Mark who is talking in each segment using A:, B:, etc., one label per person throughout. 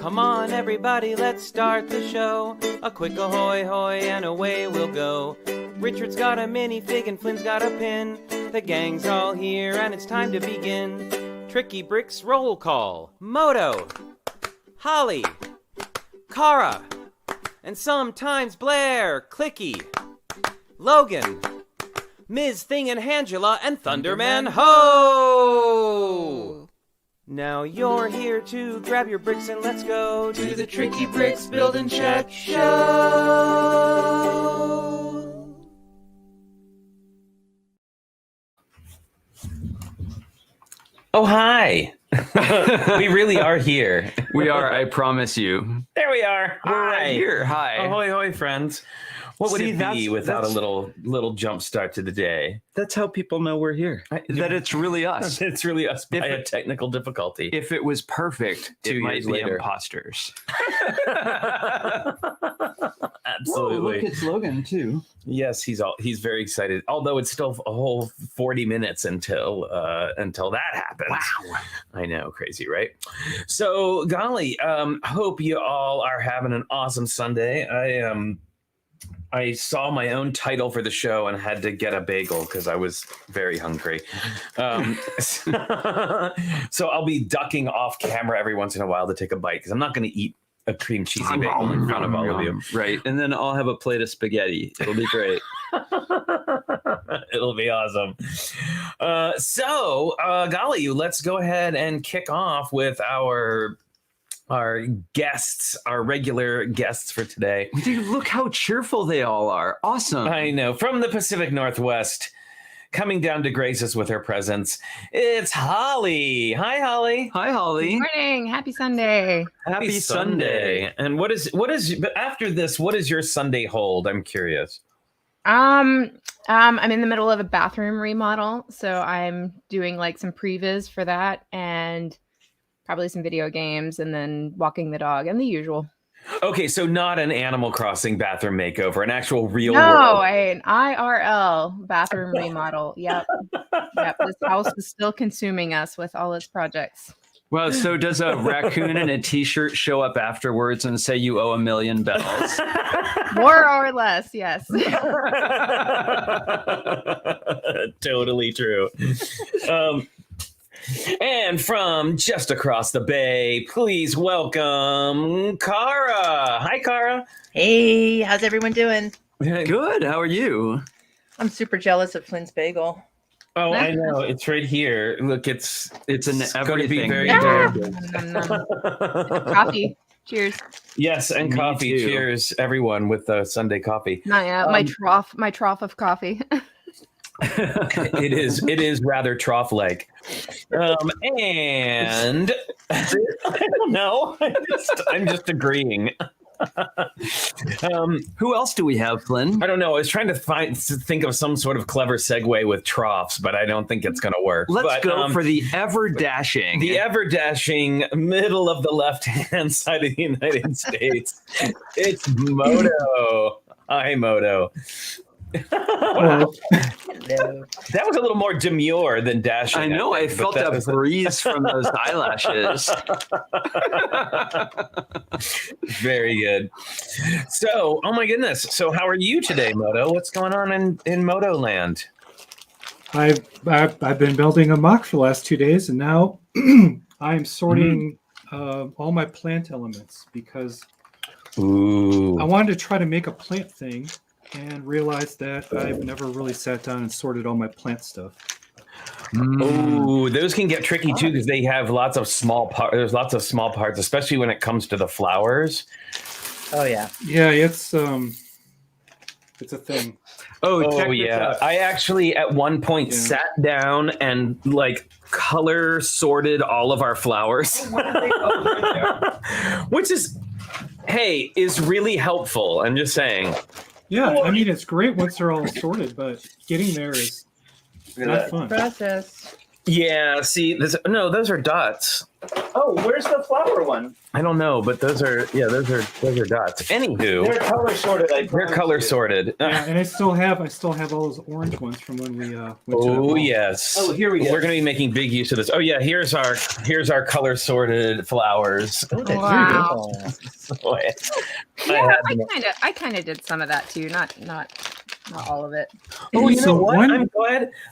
A: Come on, everybody, let's start the show. A quick ahoy hoy and away we'll go. Richard's got a minifig and Flynn's got a pin. The gang's all here and it's time to begin. Tricky Bricks roll call. Moto, Holly, Kara, and sometimes Blair, Clicky, Logan, Ms. Thing and Angela, and Thunderman Ho! Now you're here to grab your bricks and let's go to the Tricky Bricks Build and Check Show! Oh, hi! We really are here.
B: We are, I promise you.
A: There we are.
B: We're right here. Hi.
A: Ahoy, hoy, friends. What would it be without a little jump start to the day?
B: That's how people know we're here. That it's really us.
A: It's really us by a technical difficulty.
B: If it was perfect, it might be imposters.
A: Absolutely.
B: Whoa, look, it's Logan too.
A: Yes, he's very excited. Although it's still a whole 40 minutes until that happens.
B: Wow.
A: I know, crazy, right? So, golly, hope you all are having an awesome Sunday. I saw my own title for the show and had to get a bagel because I was very hungry. So I'll be ducking off camera every once in a while to take a bite because I'm not going to eat a cream cheesy bagel in front of all of you.
B: Right. And then I'll have a plate of spaghetti. It'll be great.
A: It'll be awesome. Golly, let's go ahead and kick off with our guests, our regular guests for today.
B: Dude, look how cheerful they all are. Awesome.
A: I know. From the Pacific Northwest, coming down to grace us with her presence, it's Holly. Hi, Holly.
B: Hi, Holly.
C: Good morning. Happy Sunday.
A: Happy Sunday. And what is but after this, what does your Sunday hold? I'm curious.
C: I'm in the middle of a bathroom remodel, so I'm doing like some previs for that and probably some video games and then walking the dog and the usual.
A: Okay, so not an Animal Crossing bathroom makeover, an actual real
C: world.
A: No,
C: an IRL bathroom remodel. Yep. This house is still consuming us with all its projects.
B: Well, so does a raccoon in a t-shirt show up afterwards and say you owe $1 million bells?
C: More or less, yes.
A: Totally true. And from just across the bay, please welcome Kara. Hi, Kara.
D: Hey, how's everyone doing?
B: Good. How are you?
D: I'm super jealous of Flynn's bagel.
A: Oh, I know. It's right here. Look, it's
B: an
A: going to be very
C: good. Coffee. Cheers.
A: Yes, and
B: Me
A: coffee.
B: too.
A: Cheers, everyone, with the Sunday coffee.
C: My trough of coffee.
A: It is rather trough-like. And I don't know. I'm just agreeing.
B: Who else do we have, Flynn?
A: I don't know. I was trying to think of some sort of clever segue with troughs, but I don't think it's going to work.
B: Let's go for the ever-dashing.
A: The ever-dashing middle of the left-hand side of the United States. It's Moto. Hi, Moto. Wow. That was a little more demure than dashing.
B: I know. I felt a breeze from those eyelashes.
A: Very good. So, oh my goodness. So, how are you today, Moto? What's going on in Moto land?
E: I've been building a mock for the last 2 days, and now I'm sorting all my plant elements because I wanted to try to make a plant thing. And realized that I've never really sat down and sorted all my plant stuff.
A: Oh, those can get tricky too because they have lots of small parts. There's lots of small parts, especially when it comes to the flowers.
D: Oh yeah,
E: yeah, it's a thing.
A: Oh yeah, I actually at one point sat down and like color sorted all of our flowers, which is really helpful. I'm just saying.
E: Yeah, I mean, it's great once they're all sorted, but getting there is not fun.
D: Process.
A: Yeah, see, those are dots. Oh, where's the flower one?
B: I don't know, but those are dots. Anywho,
A: They're color sorted.
B: they're color sorted.
E: Yeah, and I still have all those orange ones from when we went to that
B: Oh
E: ball.
B: yes.
A: Oh, here we go.
B: We're going to be making big use of this. Oh yeah, here's our color sorted flowers.
D: Oh, that's
C: Wow.
D: beautiful.
C: Yeah, I kind of did some of that too. Not all of it.
B: Oh, you know
E: So
B: what?
E: one-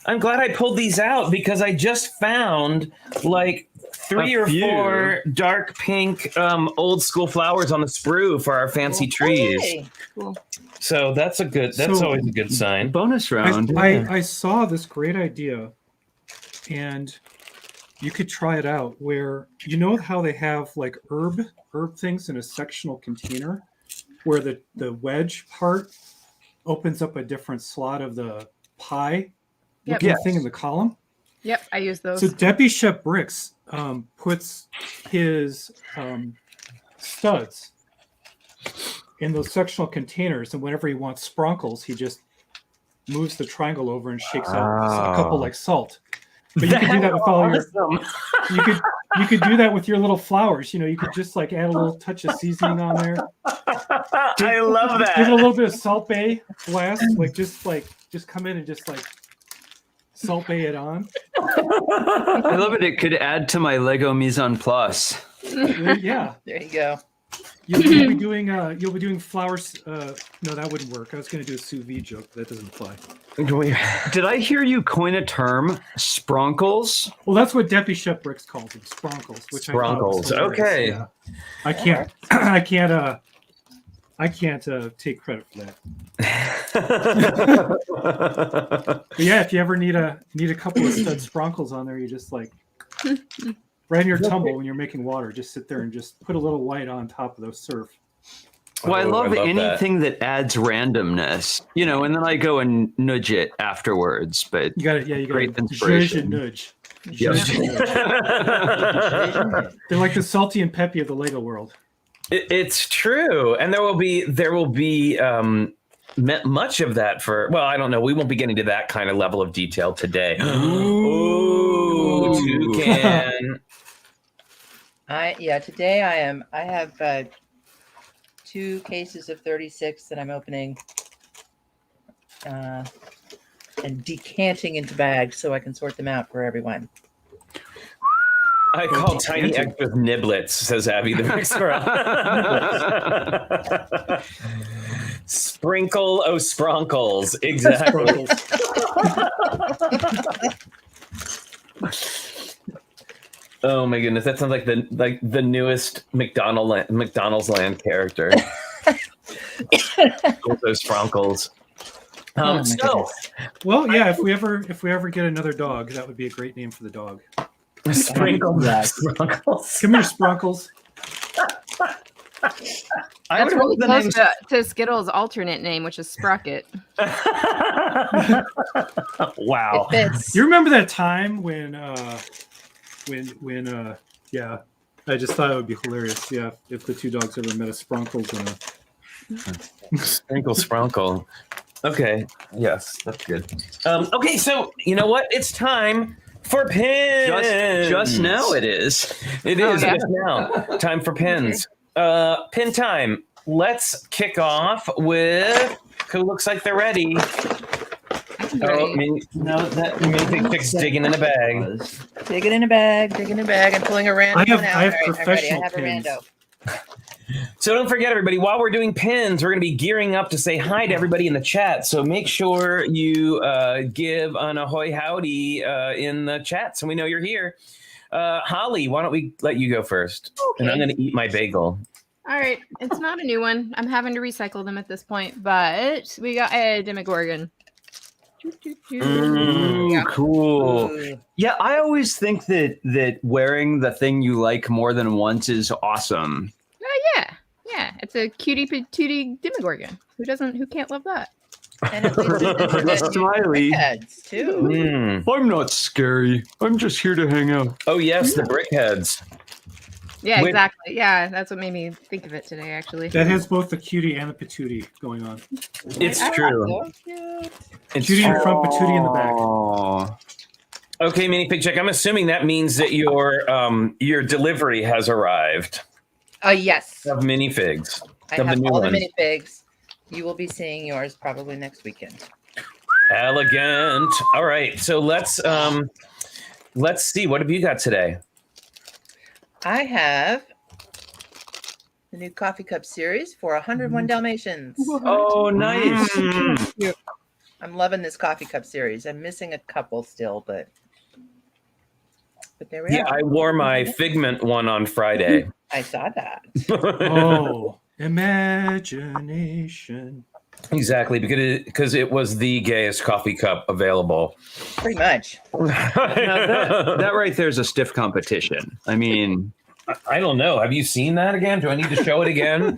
B: I'm glad I pulled these out because I just found like 3 or 4 dark pink old school flowers on the sprue for our fancy trees.
D: Hey.
B: So that's always a good sign.
F: Bonus round.
E: I saw this great idea, and you could try it out. Where you know how they have like herb things in a sectional container, where the wedge part opens up a different slot of the pie
C: Yep.
E: looking thing in the column.
C: Yep, I use those.
E: So Debbie Shep Bricks puts his studs in those sectional containers, and whenever he wants spronkles, he just moves the triangle over and shakes out a couple like salt. But you could do that with all your. You could do that with your little flowers. You could just like add a little touch of seasoning on there.
B: I love
E: Give it a
B: that.
E: little bit of Salt Bay blast. Just come in and just like Salt Bay it on.
F: I love it. It could add to my Lego mise en place.
E: Yeah.
D: There you go.
E: You'll be doing flowers. No, that wouldn't work. I was going to do a sous vide joke, but that doesn't apply.
F: Did I hear you coin a term? Spronkles?
E: Well, that's what Debbie Shep Bricks calls them, spronkles. Which I thought was
B: Spronkles,
E: hilarious.
B: okay.
E: Yeah. I can't take credit for that. But yeah, if you ever need a couple of stud spronkles on there, you just like right in your tumble when you're making water, just sit there and just put a little white on top of those surf.
F: Well, I love
B: that.
F: anything that adds randomness, and then I go and nudge it afterwards. But
E: You got it. Yeah, you got
F: Great
E: it.
F: inspiration.
E: Nudge.
F: Yep.
E: They're like the salty and peppy of the Lego world.
B: It's true, and there will be much of that for. Well, I don't know. We won't be getting to that kind of level of detail today. Ooh, toucan.
D: Today I have 2 cases of 36 that I'm opening and decanting into bags so I can sort them out for everyone.
B: I call tiny eggs with niblets, says Abby the mixer. Sprinkle spronkles. Exactly. Oh my goodness, that sounds like the newest McDonald's Land character. Those spronkles.
E: Well, yeah. If we ever get another dog, that would be a great name for the dog.
B: Sprinkle
E: Spronkles. Come here, Spronkles.
C: That's really close to Skittles' alternate name, which is Sprocket.
B: Wow.
D: It fits.
E: You remember that time when yeah, I just thought it would be hilarious. Yeah, if the 2 dogs ever met a Spronkles and a
B: Spronkle. Okay. Yes, that's good. Okay, so you know what? It's time for pins.
F: Just now it is.
B: It is just now. Time for pins. Pin time. Let's kick off with who looks like they're ready. Oh, that music's digging in a bag.
D: Digging in a bag. I'm pulling a random one out.
E: I have
D: All right, I'm ready.
E: professional
D: I have a
E: pins.
D: rando.
B: So don't forget, everybody, while we're doing pins, we're going to be gearing up to say hi to everybody in the chat. So make sure you give an ahoy howdy in the chat so we know you're here. Holly, why don't we let you go first?
C: Okay.
B: And I'm going to eat my bagel.
C: All right, it's not a new one. I'm having to recycle them at this point, but we got a Demogorgon. Yeah.
F: Cool.
D: Ooh.
F: Yeah, I always think that wearing the thing you like more than once is awesome.
C: Yeah, it's a cutie patootie Demogorgon. Who can't love that?
D: And it leads into the
F: Smiley.
D: heads too.
F: I'm not scary. I'm just here to hang out.
B: Oh, yes, the brickheads.
C: Yeah,
B: Wait.
C: exactly. Yeah, that's what made me think of it today, actually.
E: That has both the cutie and the patootie going on.
B: It's true.
D: So cute.
B: It's
E: Cutie in the front, patootie in the back.
F: Aw.
B: Okay, minifig check. I'm assuming that means that your delivery has arrived
D: Yes.
B: of minifigs.
D: I
B: of
D: have
B: the new
D: all
B: ones.
D: the minifigs. You will be seeing yours probably next weekend.
B: Elegant. All right, so let's see. What have you got today?
D: I have the new coffee cup series for 101 Dalmatians.
B: Oh, nice.
D: I'm loving this coffee cup series. I'm missing a couple still, but there we
B: Yeah,
D: are.
B: I wore my Figment one on Friday.
D: I saw that.
E: Oh, imagination.
B: Exactly, because it was the gayest coffee cup available.
D: Pretty much.
F: Now that right there is a stiff competition. I mean,
B: I don't know. Have you seen that again? Do I need to show it again?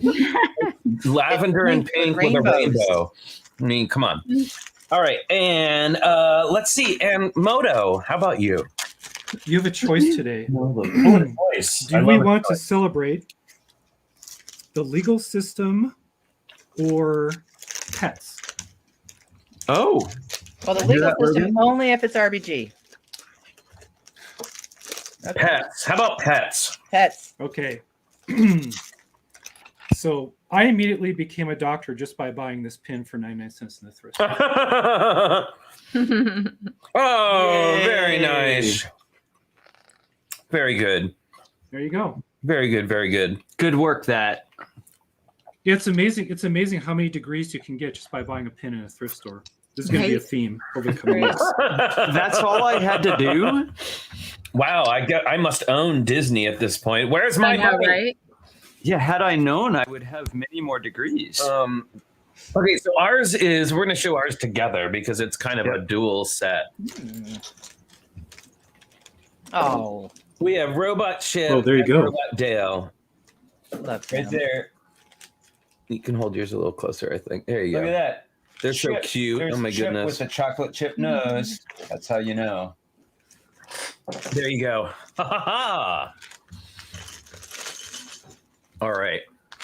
B: Lavender and pink with a rainbow. I mean, come on. All right, and let's see. And Moto, how about you?
E: You have a choice today.
B: Voice.
E: Do we want to celebrate the legal system or pets?
F: oh,
D: Well, the
F: Hear
D: legal
F: that,
D: system
F: Logan?
D: only if it's RBG. Okay.
B: Pets? How about pets?
D: Pets.
E: Okay. So I immediately became a doctor just by buying this pin for 99 cents in the thrift store.
B: Oh,
F: Yay.
B: very nice. Very good.
E: There you go.
B: Very good. Very good.
F: good work. That
E: Yeah, it's amazing. It's amazing how many degrees you can get just by buying a pin in a thrift store. This is going to be a
C: Right.
E: theme over the coming weeks.
F: that's all I had to do.
B: Wow, I must own Disney at this point. Where's my
C: I know,
B: money?
C: right?
F: Yeah, had I known, I would have many more degrees.
B: Okay, so ours is we're going to show ours together because it's kind of a dual set.
D: Oh,
B: We have Robot Chip.
E: Oh, there you
B: and
E: go.
B: Robot Dale.
D: love
B: Right
D: them.
B: there. You can hold yours a little closer, I think. There you
G: Look
B: go.
G: at that.
B: They're so
G: Chip.
B: cute.
G: There's
B: Oh my
G: Chip
B: goodness.
G: with the chocolate chip nose. That's how you know.
B: There you go. Ha ha ha. All right.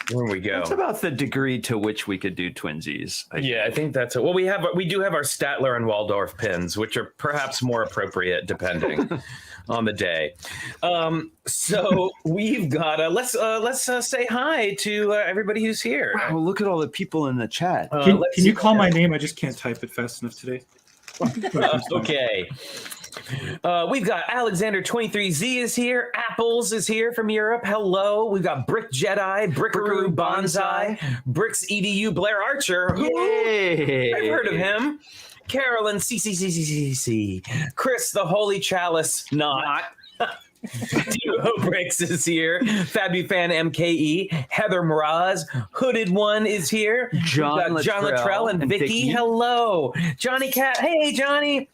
B: Here we go.
F: That's about the degree to which we could do twinsies.
B: Yeah, I think that's it. Well, we do have our Statler and Waldorf pins, which are perhaps more appropriate depending on the day. So we've got let's say hi to everybody who's here.
F: Wow, look at all the people in the chat.
E: Can
B: Let's
E: you
B: see.
E: call my name? I just can't type it fast enough today.
B: Okay. We've got Alexander 23Z is here. Apples is here from Europe. Hello. We've got Brick Jedi, Brickaroo Bonsai, Bricks EDU Blair Archer.
F: Yay!
B: I've heard of him. Carolyn CCCCCC. Chris the Holy Chalice not. Duo Bricks is here. Fabufan MKE. Heather Mraz. Hooded One is here.
F: John
B: We've got John
F: Luttrell
B: Luttrell and Vicky. Hello. Johnny Cat. Hey, Johnny.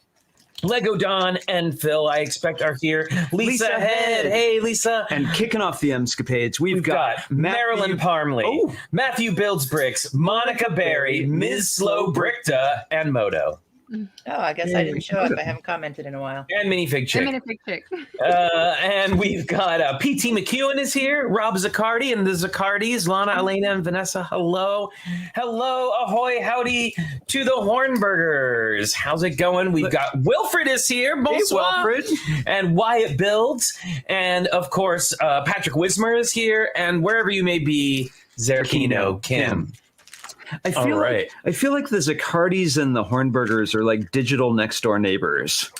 B: Lego Don and Phil, I expect, are here. Lisa Head. Hey, Lisa.
F: And kicking off the Emscapades, we've got
B: Marilyn Parmley,
F: Oh.
B: Matthew Builds Bricks, Monica Berry, Ms. Slow Brickta, and Moto.
D: Oh, I guess I didn't show up. I haven't commented in a while.
B: And Minifig Chick.
C: I'm in a big chick.
B: And we've got PT McEwen is here, Rob Zaccardi and the Zaccardis, Lana, Elena, and Vanessa. Hello. Hello, ahoy, howdy to the Hornburgers. How's it going? We've got Wilfred is here. Bonsoir.
F: Wilfred.
B: And Wyatt Builds. And of course, Patrick Wismer is here. And wherever you may be, Zerkino Kim.
F: I feel
B: right.
F: I feel like the Zaccardis and the Hornburgers are like digital next door neighbors.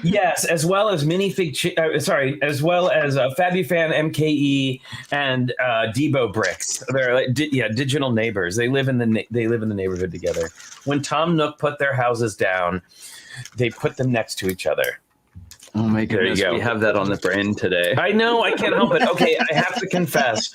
B: Yes, as well as as well as Fabufan MKE and Debo Bricks. They're like digital neighbors. They live in the neighborhood together. When Tom Nook put their houses down, they put them next to each other.
F: Oh my
B: There you
F: goodness,
B: go.
F: we have that on the brain today.
B: I know, I can't help it. Okay, I have to confess,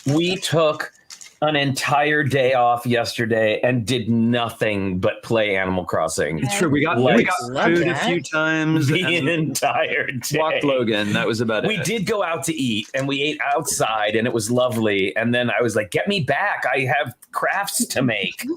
B: we took an entire day off yesterday and did nothing but play Animal Crossing.
F: It's true. We got
B: Love
F: food a
D: that.
F: few times.
B: The
F: and
B: entire day.
F: walked Logan. That was about
B: We
F: it.
B: did go out to eat and we ate outside and it was lovely. And then I was like, get me back. I have crafts to make.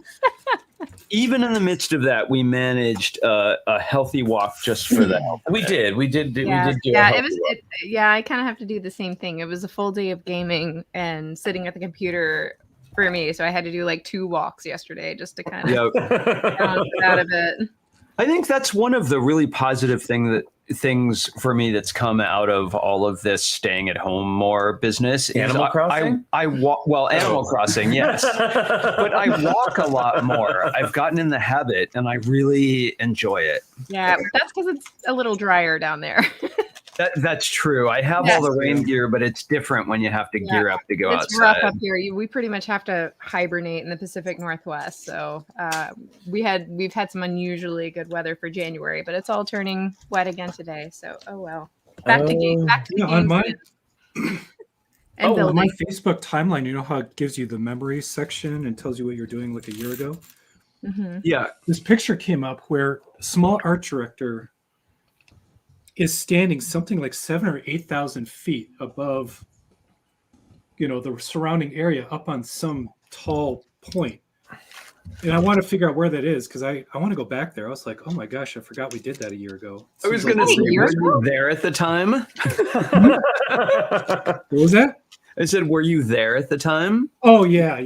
F: Even in the midst of that, we managed a healthy walk just for that.
B: We did do
C: Yeah,
B: a
C: yeah,
B: healthy
C: it was.
B: walk.
C: Yeah, I kind of have to do the same thing. It was a full day of gaming and sitting at the computer for me, so I had to do like 2 walks yesterday just to kind of
F: Yeah,
C: balance it out a bit.
F: I think that's one of the really positive things for me that's come out of all of this staying at home more business.
B: Animal Crossing?
F: I walk, well, Animal Crossing, yes. But I walk a lot more. I've gotten in the habit and I really enjoy it.
C: Yeah, that's because it's a little drier down there.
F: That's true. I have all the rain gear, but it's different when you have to gear up to go outside.
C: It's rough up here. We pretty much have to hibernate in the Pacific Northwest. So we've had some unusually good weather for January, but it's all turning wet again today. So oh well. Back to the
E: on my
C: and
E: on my Facebook timeline, you know how it gives you the memories section and tells you what you're doing like a year ago?
C: Mm-hmm.
E: Yeah, this picture came up where a small art director is standing something like 7,000 or 8,000 feet above, the surrounding area up on some tall point. And I want to figure out where that is because I want to go back there. I was like, oh my gosh, I forgot we did that a year ago.
F: I was going to say, were you there at the time?
E: What was that?
F: I said, were you there at the time?
E: Oh, yeah.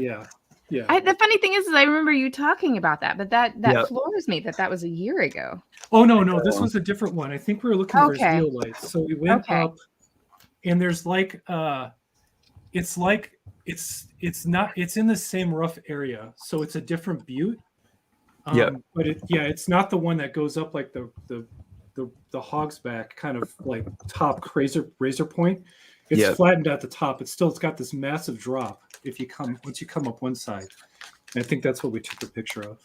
C: The funny thing is I remember you talking about that, but that floors me that was a year ago.
E: Oh, no, this was a different one. I think we were looking for zeolites. So we went up and there's it's in the same rough area. So it's a different butte. But it's not the one that goes up like the hog's back kind of like top razor point. It's flattened at the top. It's got this massive drop once you come up one side. And I think that's what we took the picture of.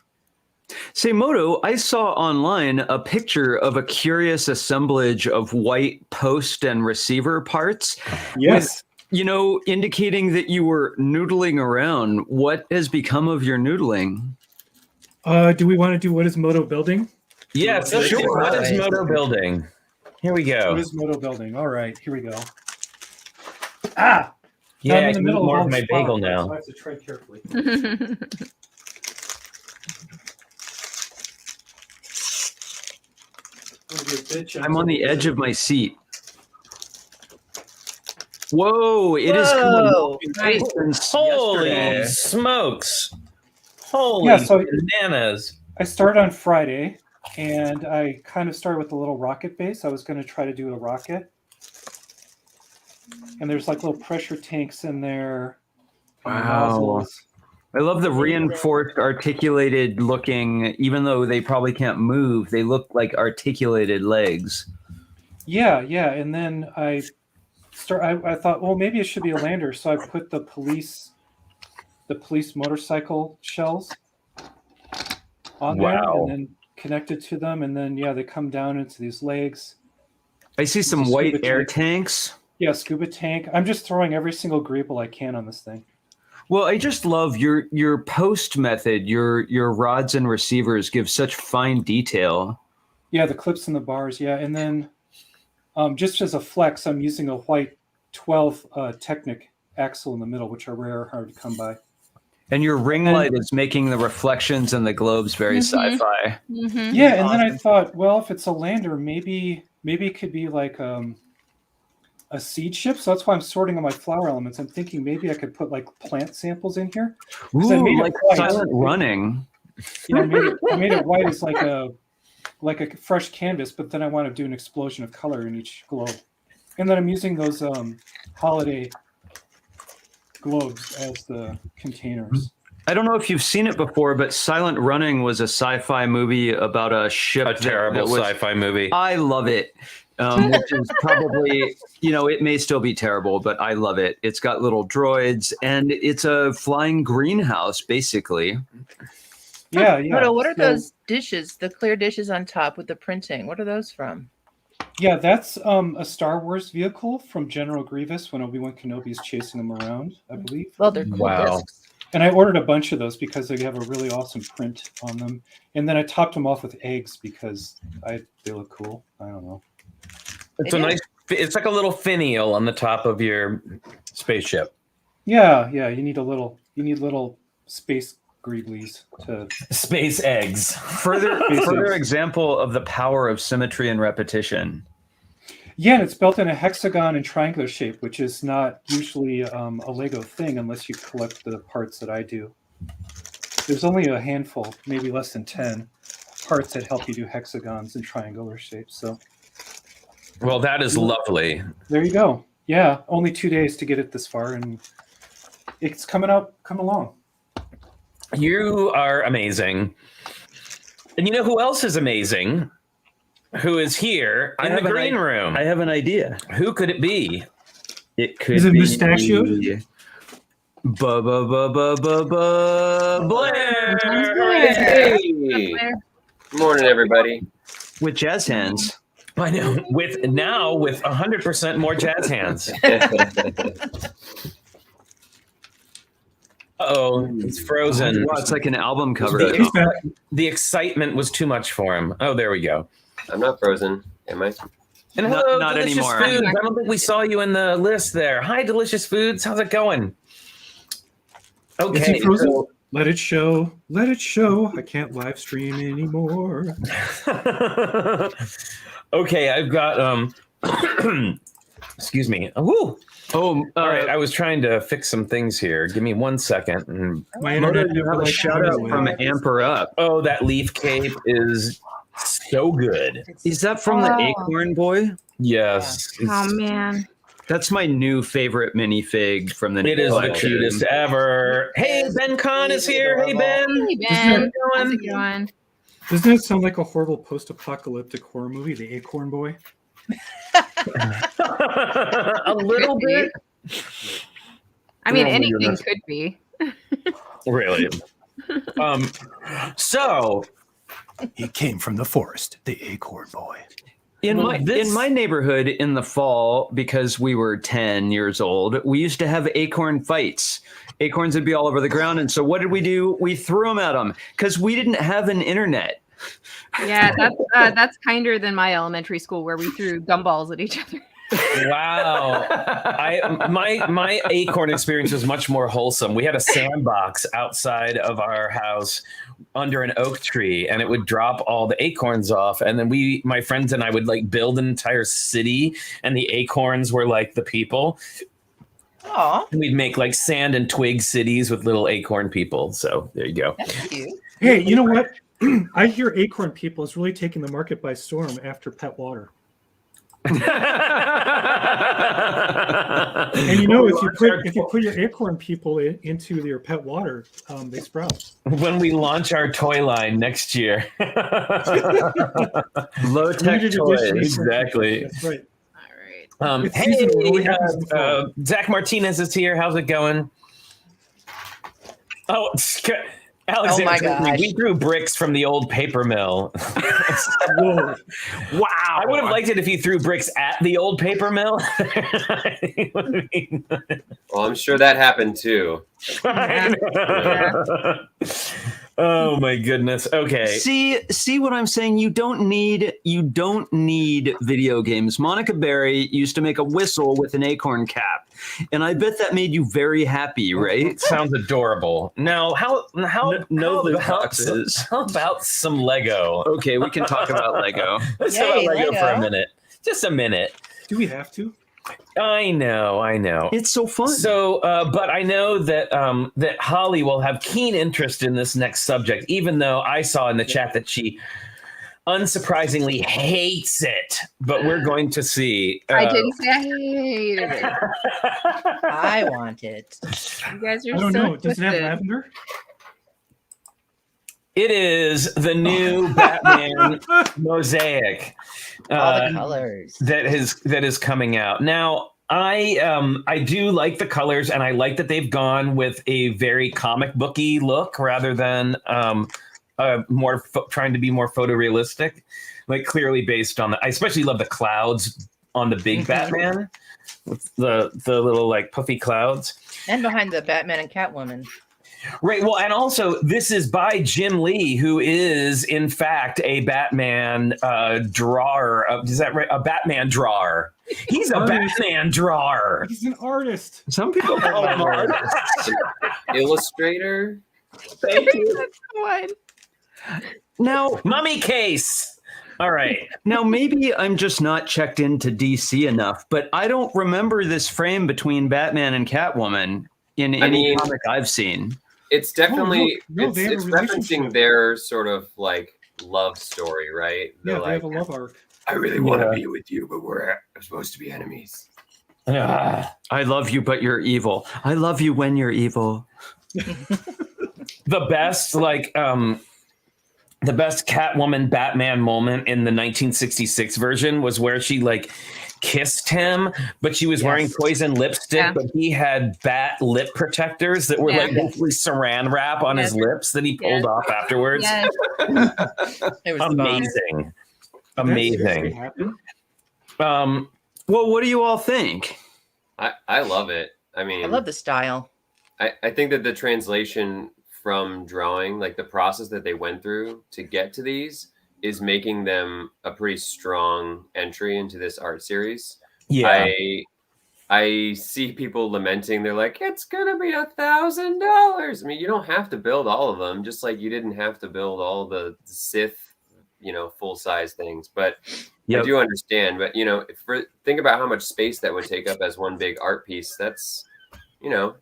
F: Say, Moto, I saw online a picture of a curious assemblage of white post and receiver parts.
E: Yes.
F: With, indicating that you were noodling around. What has become of your noodling?
E: Do we want to do what is Moto building?
B: Yes, sure. What is Moto building? Here we go.
E: What is Moto building? All right, here we go.
B: Yeah,
E: I'm in
B: I
E: the
B: can
E: middle
B: eat more
E: of
B: of my bagel now.
E: So I have to tread carefully.
F: I'm on the edge of my seat. Whoa, it is coming since
B: Holy
F: yesterday.
B: smokes. Holy bananas.
E: I started on Friday, and I kind of started with a little rocket base. I was going to try to do a rocket. And there's like little pressure tanks in there.
F: Wow. I love the reinforced, articulated looking, even though they probably can't move, they look like articulated legs.
E: Yeah. And then I thought, well, maybe it should be a lander. So I put the police motorcycle shells on there and then connected to them. And then, they come down into these legs.
F: I see some white air tanks.
E: Yeah, scuba tank. I'm just throwing every single greeble I can on this thing.
F: Well, I just love your post method. Your rods and receivers give such fine detail.
E: Yeah, the clips and the bars. Yeah, and then just as a flex, I'm using a white 12 Technic axle in the middle, which are rare, hard to come by.
F: And your ring light is making the reflections and the globes very sci-fi.
C: Mm-hmm.
E: Yeah, and then I thought, well, if it's a lander, maybe it could be like a seed ship. So that's why I'm sorting on my flower elements. I'm thinking maybe I could put like plant samples in here.
F: Ooh, like silent running.
E: Yeah, I made it white as like a fresh canvas, but then I want to do an explosion of color in each globe. And then I'm using those holiday globes as the containers.
F: I don't know if you've seen it before, but Silent Running was a sci-fi movie about a ship.
B: A terrible sci-fi movie.
F: I love it. Which is probably, it may still be terrible, but I love it. It's got little droids and it's a flying greenhouse, basically.
E: Yeah.
D: What are those dishes, the clear dishes on top with the printing? What are those from?
E: Yeah, that's a Star Wars vehicle from General Grievous when Obi-Wan Kenobi is chasing him around, I believe.
D: Well, they're cool discs.
E: And I ordered a bunch of those because they have a really awesome print on them. And then I topped them off with eggs because they look cool. I don't know.
B: It's like a little finial on the top of your spaceship.
E: Yeah. You need little space greeblies to
B: space eggs.
F: Further example of the power of symmetry and repetition.
E: Yeah, and it's built in a hexagon and triangular shape, which is not usually a Lego thing unless you collect the parts that I do. There's only a handful, maybe less than 10. parts that help you do hexagons and triangular shapes. So
B: Well, that is lovely.
E: there you go. Yeah, only 2 days to get it this far, and it's coming along.
B: You are amazing. And you know who else is amazing? Who is here in the green room?
F: I have an idea.
B: Who could it be?
F: It could
E: Is it
F: be
E: mustachioed?
B: Blair.
C: Blair.
H: Hey, morning, everybody.
F: With jazz hands.
B: I know. With 100% more jazz hands. Uh-oh, he's frozen.
F: Wow, it's like an album cover.
E: He's back.
B: The excitement was too much for him. Oh, there we go.
H: I'm not frozen, am I?
B: And
F: Not-
B: hello,
F: not
B: Delicious
F: anymore.
B: Foods. I don't think we saw you in the list there. Hi, Delicious Foods. How's it going?
E: Is
B: Okay.
E: he frozen? Let it show. Let it show. I can't live stream anymore.
B: Okay, I've got excuse me. Ooh.
F: Oh,
B: All right, I was trying to fix some things here. Give me 1 second.
E: My
F: Moto,
E: internet
F: you have a
E: never
F: shout out
E: liked
F: from
E: it.
F: Amper Up.
B: Oh, that leaf cape is so good.
F: Is that from the
C: Oh.
F: Acorn Boy?
B: Yes.
C: Oh man.
F: That's my new favorite minifig from the
B: It
F: new
B: is the
F: collection.
B: cutest ever. Hey, Ben Kahn is here. Hey, Ben.
C: Hey Ben. How's
B: How's
C: it going?
E: Doesn't it sound like a horrible post-apocalyptic horror movie, The Acorn Boy?
B: A little bit.
C: I mean,
B: Oh my
C: anything
B: goodness.
C: could be.
B: Really. So
E: He came from the forest, the Acorn Boy.
F: In
B: Well,
F: in my neighborhood in the fall, because we were 10 years old, we used to have acorn fights. Acorns would be all over the ground. And so what did we do? We threw them at them because we didn't have an internet.
C: Yeah, that's kinder than my elementary school where we threw gumballs at each other.
B: wow. My acorn experience was much more wholesome. We had a sandbox outside of our house under an oak tree, and it would drop all the acorns off, and then my friends and I would like build an entire city, and the acorns were like the people.
D: Aw,
B: And we'd make like sand and twig cities with little acorn people. So there you go.
D: that's cute.
E: Hey, you know what? I hear Acorn People is really taking the market by storm after Pet Water. And you know, if you put your Acorn People into your Pet Water, they sprout.
B: When we launch our toy line next year.
F: Low tech
E: Limited
F: toys.
E: edition.
B: Exactly.
E: That's right.
C: All right.
E: It's seasonal. It only
B: Hey,
E: happens in the fall.
B: Zach Martinez is here. How's it going? Oh, Alexander,
D: Oh my gosh.
B: we threw bricks from the old paper mill.
E: Whoa.
B: Wow. I would have liked it if you threw bricks at the old paper mill.
H: Well, I'm sure that happened too.
B: Oh my goodness. Okay.
F: See what I'm saying? You don't need video games. Monica Berry used to make a whistle with an acorn cap, and I bet that made you very happy, right?
B: Sounds adorable. Now, how
F: No loot
B: about
F: boxes.
B: how about some Lego?
F: Okay, we can talk about Lego.
B: Let's talk about
D: Yay,
B: Lego for a
D: Lego.
B: minute. Just a minute.
E: Do we have to?
B: I know.
F: It's so fun.
B: So, but I know that that Holly will have keen interest in this next subject, even though I saw in the chat that she unsurprisingly hates it. But we're going to see.
C: I didn't say I hated it.
D: I want it.
C: You guys are
E: I don't
C: so
E: know. Does it have
C: twisted.
E: lavender?
B: It is the new Batman Mosaic
D: All the colors.
B: that is coming out now. I do like the colors, and I like that they've gone with a very comic booky look rather than trying to be more photorealistic, like clearly based on I especially love the clouds on the big Batman with the little like puffy clouds.
D: And behind the Batman and Catwoman.
B: Right. Well, and also this is by Jim Lee, who is in fact a Batman drawer. Is that right? A Batman drawer. He's a Batman drawer.
E: He's an artist.
F: Some people call him artists.
H: Illustrator.
B: Thank you.
C: That's the one.
F: Now,
B: Mummy case. All right.
F: now maybe I'm just not checked into DC enough, but I don't remember this frame between Batman and Catwoman in any
H: mean-
F: comic I've seen.
H: It's definitely
E: no, they have
H: it's
E: a relationship.
H: referencing their sort of like love story, right? They're
E: Yeah, they
H: like,
E: have a love arc.
H: I really want to be with you, but we're supposed to be enemies.
F: I love you, but you're evil. I love you when you're evil.
B: The best Catwoman Batman moment in the 1966 version was where she like kissed him, but she was wearing poison lipstick, but he had bat lip protectors that were like basically saran wrap on his lips that he pulled off afterwards.
C: Yes.
D: It was
B: Amazing.
E: Did that seriously happen?
F: Well, what do you all think?
H: I love it. I mean,
D: I love the style.
H: I think that the translation from drawing, like the process that they went through to get to these, is making them a pretty strong entry into this art series.
B: Yeah.
H: I see people lamenting. They're like, it's gonna be $1,000. I mean, you don't have to build all of them, just like you didn't have to build all the Sith, full size things. But I do understand. But think about how much space that would take up as one big art piece. That's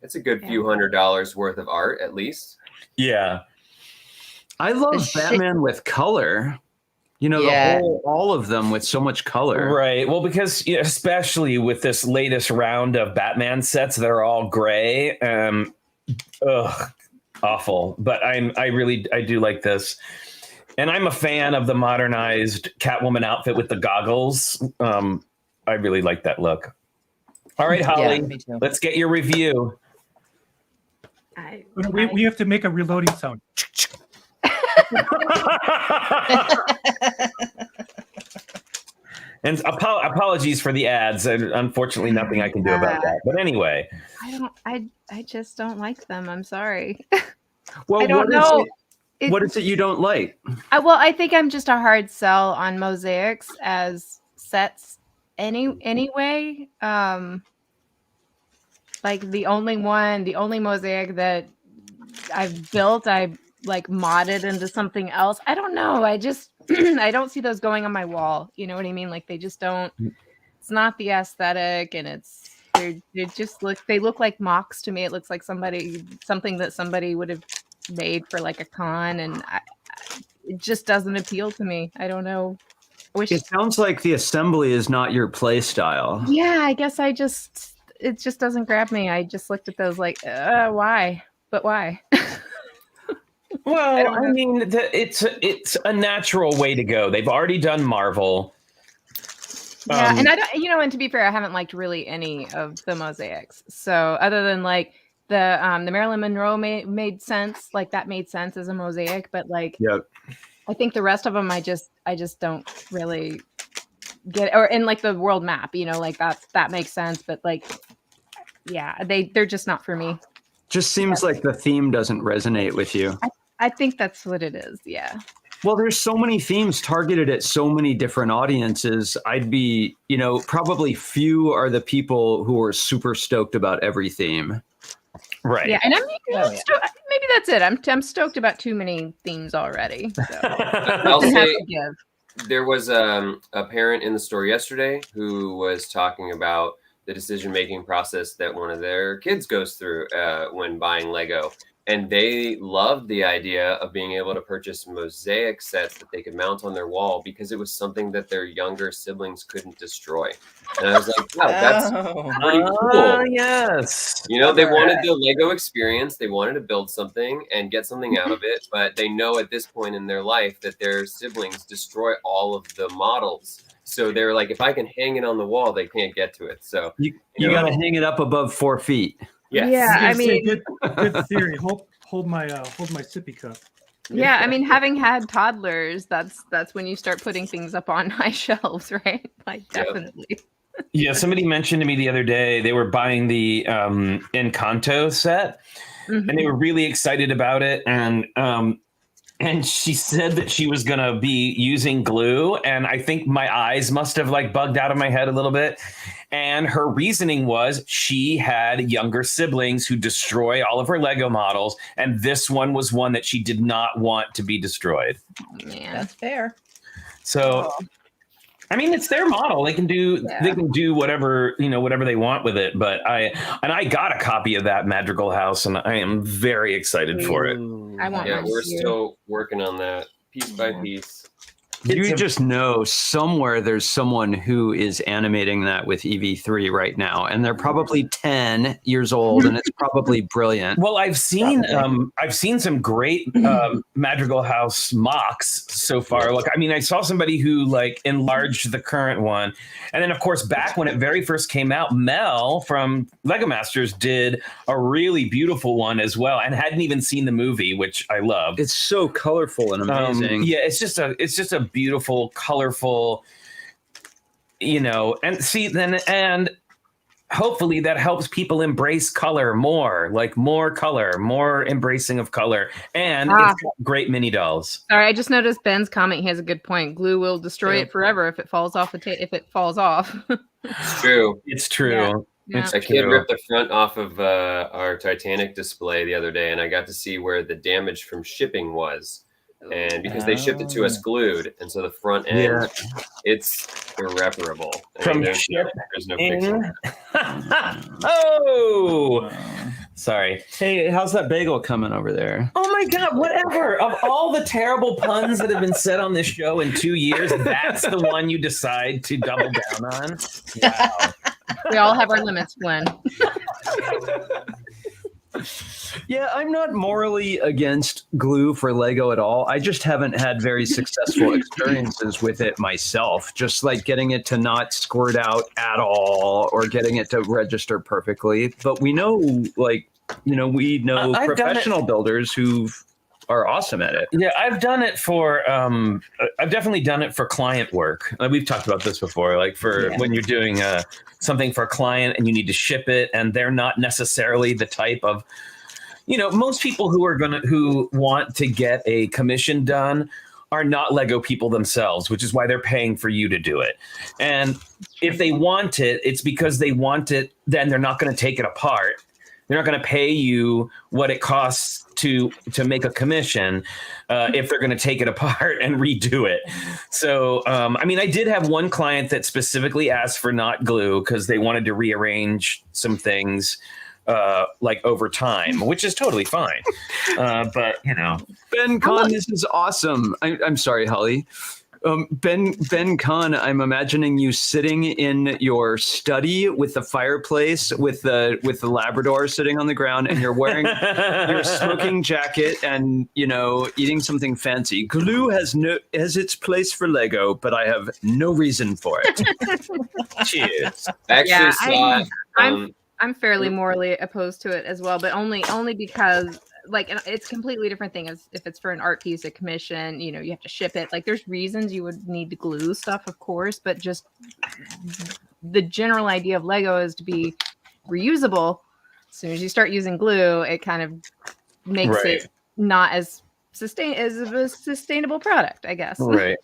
H: it's a good few $100s worth of art at least.
B: Yeah.
F: I love Batman with color. All of them with so much color.
B: Right. Well, because especially with this latest round of Batman sets, they're all gray. Awful. But I do like this. And I'm a fan of the modernized Catwoman outfit with the goggles. I really like that look. All right, Holly,
D: me too.
B: let's get your review.
E: We have to make a reloading sound.
B: And apologies for the ads. And unfortunately, nothing I can do about that. But anyway,
C: I just don't like them. I'm sorry.
F: Well,
C: I don't know.
F: What is it you don't like?
C: I think I'm just a hard sell on mosaics as sets anyway. Like the only mosaic that I've built, I like modded into something else. I don't know. I just I don't see those going on my wall. You know what I mean? Like they just don't. It's not the aesthetic, and they look like mocks to me. It looks like something that somebody would have made for like a con, and it just doesn't appeal to me. I don't know.
F: It sounds like the assembly is not your play style.
C: Yeah, I guess it just doesn't grab me. I just looked at those like, why? But why?
B: Well, I mean, it's a natural way to go. They've already done Marvel.
C: Yeah, and I don't, and to be fair, I haven't liked really any of the mosaics. So other than like the Marilyn Monroe made sense, like that made sense as a mosaic, but like, I think the rest of them, I just don't really get, or in like the world map, like that makes sense, but like, yeah, they're just not for me.
F: Just seems like the theme doesn't resonate with you.
C: I think that's what it is. Yeah.
F: Well, there's so many themes targeted at so many different audiences. I'd be, probably few are the people who are super stoked about every theme.
B: Right.
C: Yeah, and maybe that's it. I'm stoked about too many themes already. So.
H: I'll say there was a parent in the store yesterday who was talking about the decision-making process that one of their kids goes through when buying Lego. And they loved the idea of being able to purchase mosaic sets that they could mount on their wall because it was something that their younger siblings couldn't destroy. And I was like, wow, that's pretty cool.
B: Yes.
H: They wanted the Lego experience. They wanted to build something and get something out of it. But they know at this point in their life that their siblings destroy all of the models. So they're like, if I can hang it on the wall, they can't get to it. So
F: you got to hang it up above 4 feet.
H: Yes.
C: Yeah, I mean,
E: good theory. Hold my sippy cup.
C: Yeah, I mean, having had toddlers, that's when you start putting things up on high shelves, right? Like definitely.
B: Yeah, somebody mentioned to me the other day they were buying the Encanto set, and they were really excited about it, and she said that she was going to be using glue, and I think my eyes must have like bugged out of my head a little bit. And her reasoning was she had younger siblings who destroy all of her Lego models, and this one was one that she did not want to be destroyed.
C: Man,
D: that's fair.
B: So, I mean, it's their model. They can do whatever they want with it. But I got a copy of that Madrigal House, and I am very excited for it.
C: I want.
H: Yeah, we're still working on that piece by piece.
F: You just know somewhere there's someone who is animating that with EV3 right now, and they're probably 10 years old, and it's probably brilliant.
B: Well, I've seen some great Madrigal House mocks so far. Like, I mean, I saw somebody who like enlarged the current one, and then of course back when it very first came out, Mel from Lego Masters did a really beautiful one as well, and hadn't even seen the movie, which I loved.
F: It's so colorful and amazing.
B: Yeah, it's just a beautiful, colorful, and hopefully that helps people embrace color more, like more color, more embracing of color, and it's got great mini dolls.
C: Sorry, I just noticed Ben's comment. He has a good point. Glue will destroy it forever if it falls off if it falls off.
H: It's true.
B: It's true.
C: Yeah.
H: I kid ripped the front off of our Titanic display the other day, and I got to see where the damage from shipping was. And because they shipped it to us glued, and so the front end, it's irreparable. There's no fixing that.
B: Oh, sorry.
F: Hey, how's that bagel coming over there?
B: Oh my God, whatever. Of all the terrible puns that have been said on this show in 2 years, that's the one you decide to double down on? Wow.
C: We all have our limits, Flynn.
F: Yeah, I'm not morally against glue for Lego at all. I just haven't had very successful experiences with it myself. Just like getting it to not squirt out at all or getting it to register perfectly. But we know, professional builders who are awesome at it.
B: Yeah, I've done it for, I've definitely done it for client work. We've talked about this before, like when you're doing something for a client and you need to ship it and they're not necessarily the type of, most people who want to get a commission done are not Lego people themselves, which is why they're paying for you to do it. And if they want it, it's because they want it, then they're not going to take it apart. They're not going to pay you what it costs to make a commission if they're going to take it apart and redo it. So, I did have one client that specifically asked for not glue because they wanted to rearrange some things over time, which is totally fine. But,
F: Ben Kahn, this is awesome. I'm sorry, Holly. Ben Kahn, I'm imagining you sitting in your study with the fireplace, with the Labrador sitting on the ground, and you're wearing your smoking jacket and eating something fancy. Glue has its place for Lego, but I have no reason for it.
B: Cheers.
H: Actually,
C: I'm fairly morally opposed to it as well, but only because. It's a completely different thing if it's for an art piece, a commission, you have to ship it. There's reasons you would need to glue stuff, of course, but just the general idea of Lego is to be reusable. As soon as you start using glue, it kind of makes it not as a sustainable product, I guess.
B: Right.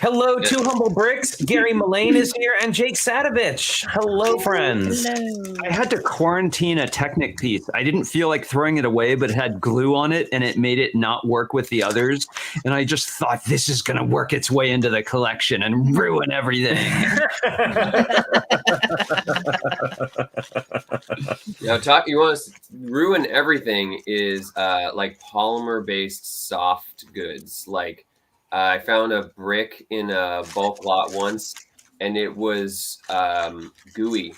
B: Hello, Two Humble Bricks. Gary Mullane is here, and Jake Sadovich. Hello, friends.
C: Hello.
F: I had to quarantine a Technic piece. I didn't feel like throwing it away, but it had glue on it, and it made it not work with the others. And I just thought, this is going to work its way into the collection and ruin everything.
H: You want to ruin everything is polymer-based soft goods, I found a brick in a bulk lot once, and it was gooey,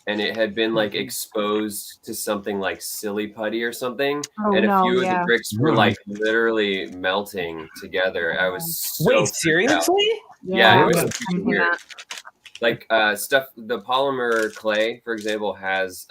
H: and it had been exposed to something like silly putty or something, and a few of the bricks were literally melting together. I was so
B: seriously?
H: Yeah, it was weird. Stuff. The polymer clay, for example, has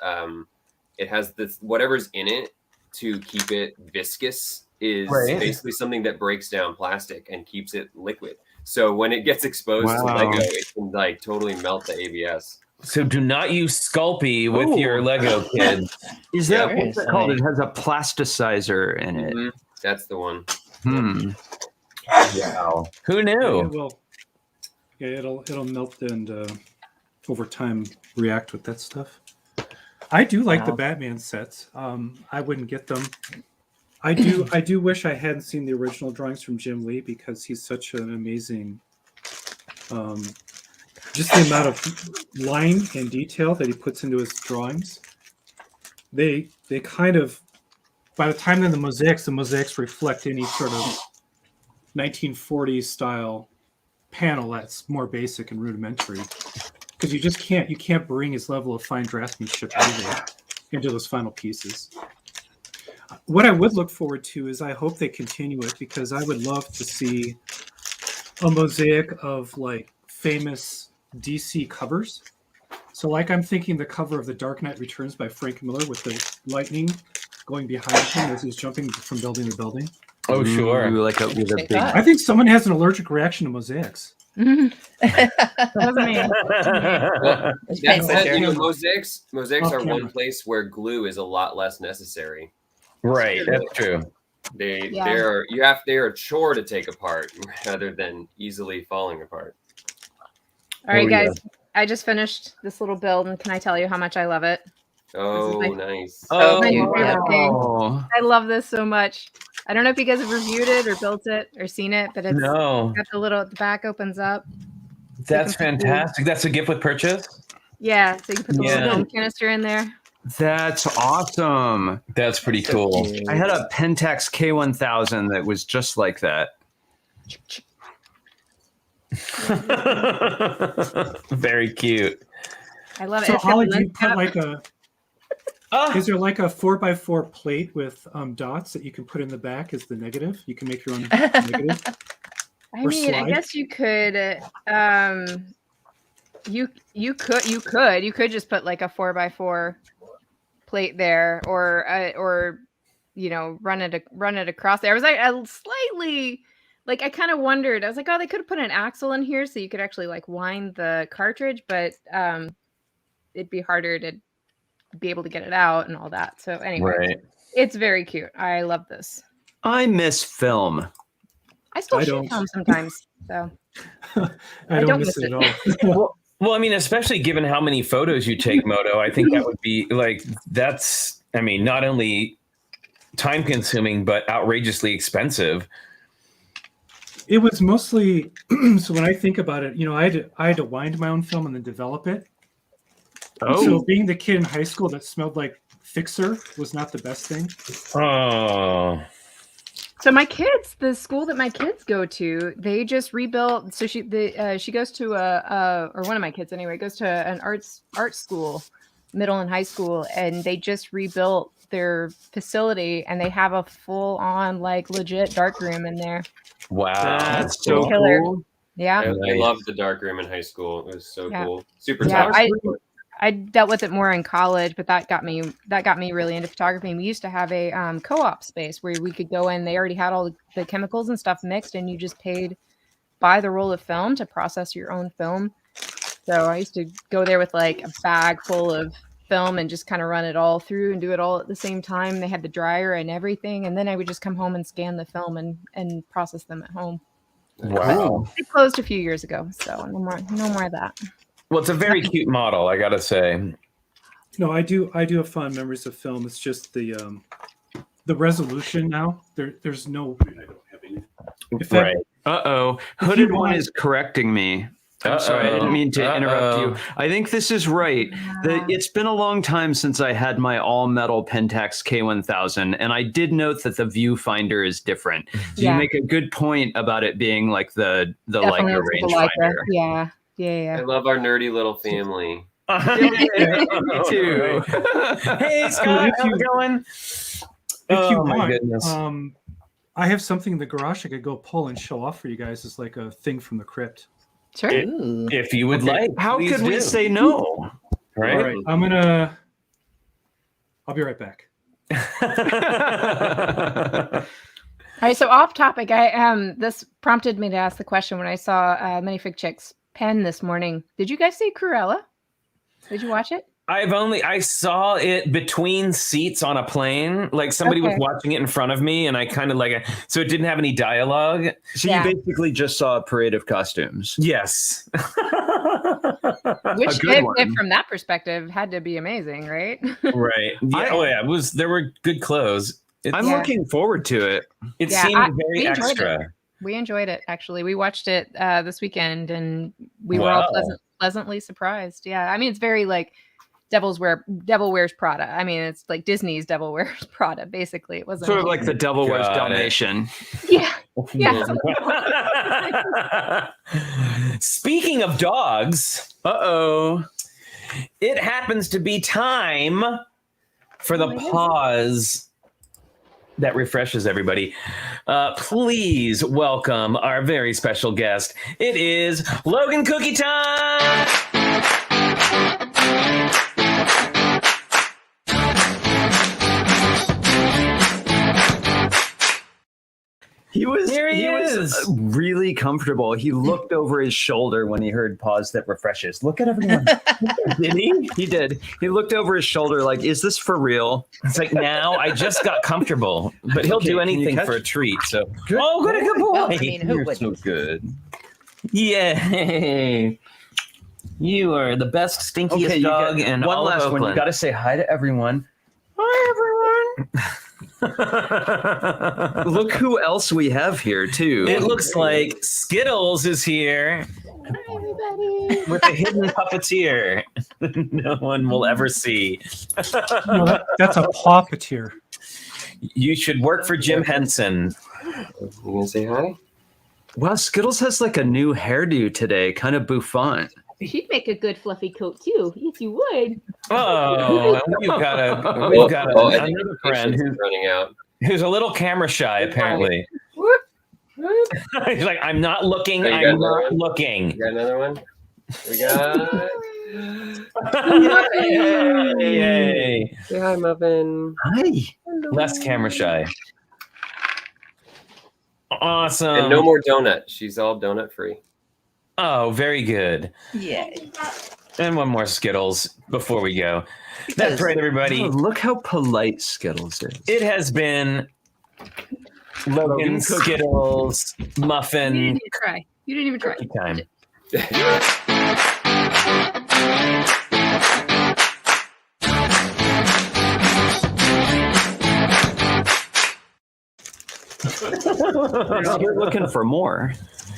H: it has this whatever's in it to keep it viscous. Is basically something that breaks down plastic and keeps it liquid. So when it gets exposed to Lego, it can totally melt the ABS.
B: So do not use Sculpey with your Lego kids.
F: Is that what's it called? It has a plasticizer in it.
H: Mm-hmm. That's the one.
B: Wow. Who knew?
E: It'll melt and over time react with that stuff. I do like the Batman sets. I wouldn't get them. I do wish I hadn't seen the original drawings from Jim Lee because he's such an amazing, just the amount of line and detail that he puts into his drawings. They kind of, by the time they're the mosaics reflect any sort of 1940s style panel that's more basic and rudimentary, because you can't bring his level of fine draftsmanship into those final pieces. What I would look forward to is I hope they continue it, because I would love to see a mosaic of like famous DC covers. So like I'm thinking the cover of The Dark Knight Returns by Frank Miller with the lightning going behind him as he's jumping from building to building.
B: Oh, sure.
F: With a big.
E: I think someone has an allergic reaction to mosaics.
C: That wasn't me.
H: Well,
D: It's
H: that
D: painful,
H: said,
D: Jerry.
H: mosaics
E: Off
H: are
E: camera.
H: one place where glue is a lot less necessary.
B: Right, that's true.
H: They
C: Yeah.
H: they're a chore to take apart rather than easily falling apart.
C: All right,
B: Oh, yeah.
C: guys. I just finished this little build, and can I tell you how much I love it?
H: Oh,
C: my-
H: nice.
D: Oh,
C: my
D: cute,
C: favorite
D: yeah.
C: thing.
F: Oh,
C: I love this so much. I don't know if you guys have reviewed it or built it or seen it, but it's
B: No,
C: got the back opens up.
B: that's
C: can put the-
B: fantastic. That's a gift with purchase.
C: Yeah, so you can put the
B: Yeah.
C: little film canister in there.
F: that's awesome.
B: That's pretty cool.
F: I had a Pentax K1000 that was just like that.
B: Very cute.
C: I love it.
E: So
C: It's got
E: Holly,
C: the
E: do you
C: lens
E: put
C: cap.
E: like a? Is there like a 4x4 plate with dots that you can put in the back as the negative? You can make your own negative.
C: I
E: or
C: mean, I
E: slide?
C: guess you could. You could just put like a 4x4 plate there, or run it across there. I was like slightly like I kind of wondered. I was like, oh, they could have put an axle in here so you could actually like wind the cartridge, but it'd be harder to be able to get it out and all that. So anyway,
B: Right.
C: it's very cute. I love this.
F: I miss film.
C: I still
E: I
C: shoot
E: don't.
C: film sometimes. So
E: I don't miss it at all.
B: Well, I mean, especially given how many photos you take, Moto, I think that would be like, that's, I mean, not only time consuming, but outrageously expensive.
E: It was mostly so when I think about it, I had to wind my own film and then develop it.
F: Oh,
E: So being the kid in high school that smelled like Fixer was not the best thing.
B: Oh,
C: So the school that my kids go to, they just rebuilt. So she goes to or one of my kids anyway, goes to an art school, middle and high school, and they just rebuilt their facility, and they have a full on like legit dark room in there.
B: wow.
F: that's so
C: Killer.
F: cool.
C: Yeah,
H: I
B: Nice.
H: loved the dark room in high school. It was so
C: Yeah.
H: cool. Super
C: Yeah,
H: tough.
C: I dealt with it more in college, but that got me really into photography. And we used to have a co-op space where we could go in. They already had all the chemicals and stuff mixed, and you just paid by the roll of film to process your own film. So I used to go there with like a bag full of film and just kind of run it all through and do it all at the same time. They had the dryer and everything, and then I would just come home and scan the film and process them at home.
B: Wow.
C: They closed a few years ago, so no more of that.
B: Well, it's a very cute model, I gotta say.
E: No, I do have fond memories of film. It's just the resolution now. There's no. In fact,
B: Right.
F: Uh-oh.
E: If
F: Hooded
E: you
F: One
E: want-
F: is correcting me. I'm sorry, I didn't mean to interrupt you. I think this is right. It's been a long time since I had my all-metal Pentax K1000, and I did note that the viewfinder is different. So
C: Yeah.
F: you make a good point about it being like the
C: Definitely
F: Leica
C: looks like the Leica.
F: rangefinder.
C: Yeah.
H: I love our nerdy little family.
F: Me too.
B: Hey, Scott,
E: if
B: how's
E: you-
B: it going?
E: if you
B: Oh, my
E: want,
B: goodness.
E: I have something in the garage I could go pull and show off for you guys as like a thing from the crypt.
C: Sure.
D: Ooh.
B: If you would
F: Okay,
B: like,
F: how
B: please
F: could we
B: do.
F: say no?
B: Right?
E: All right, I'll be right back.
C: All right, so off topic, this prompted me to ask the question when I saw Minifig Chick's pen this morning. Did you guys see Cruella? Did you watch it?
B: I saw it between seats on a plane. Like somebody was
C: Okay.
B: watching it in front of me, and I kind of like, so it didn't have any dialogue.
F: So
C: Yeah.
F: you basically just saw a parade of costumes.
B: Yes.
C: Which,
F: good
C: if
F: one.
C: from that perspective, had to be amazing, right?
B: Right. Yeah. Oh yeah. There were good clothes.
F: I'm
C: Yeah.
F: looking forward to it.
B: It
C: Yeah,
B: seemed
C: we
B: very
C: enjoyed
B: extra.
C: We enjoyed it, actually. We watched it this weekend, and we were all
B: Wow.
C: pleasantly surprised. Yeah, I mean, it's very like Devil Wears Prada. I mean, it's like Disney's Devil Wears Prada, basically. It wasn't
F: Sort of like the Devil Wears
B: Got it.
F: Dalmatian.
C: yeah, Yeah.
B: Speaking of dogs, it happens to be time for the pause that refreshes everybody. Please welcome our very special guest. It is Logan Cookie Time!
F: He was
B: is.
F: really comfortable. He looked over his shoulder when he heard pause that refreshes. Look at everyone. Did he? He did. He looked over his shoulder like, is this for real?
B: It's like, now I just got comfortable, but he'll do anything for a treat. So,
F: Good.
B: Oh, good boy.
D: Well, I mean, who
G: You're
D: wouldn't?
G: so good.
B: Yay. You are the best, stinkiest
F: Okay,
B: dog in
F: one
B: all of
F: last one. You
B: Oakland.
F: got to say hi to everyone.
B: Hi, everyone.
F: Look who else we have here too.
B: It looks like Skittles is here
C: Hi, everybody.
B: with a hidden puppeteer no one will ever see.
E: No, that's a puppeteer.
B: You should work for Jim Henson.
H: You gonna say hi?
F: Wow, Skittles has like a new hairdo today, kind of bouffant.
C: She'd make a good fluffy coat too, if you would.
B: Oh, we've got another friend
H: Patience is running out.
B: who's a little camera shy, apparently.
C: Whoop, whoop.
B: He's like, I'm not looking.
H: Oh, you got
B: I'm
H: another
B: not
H: one?
B: looking.
H: You got another one? We got.
B: Yay.
H: Say hi, Muffin.
F: Hi.
B: Less camera shy. Awesome.
H: And no more donut. She's all donut free.
B: Oh, very good.
D: Yay.
B: And one more Skittles before we go. That's right, everybody.
F: Oh, look how polite Skittles is.
B: It has been Logan
F: Logan Cookie.
B: Skittles
C: You didn't
B: muffin
C: even try. You didn't even try.
B: cookie time.
F: You're looking for more.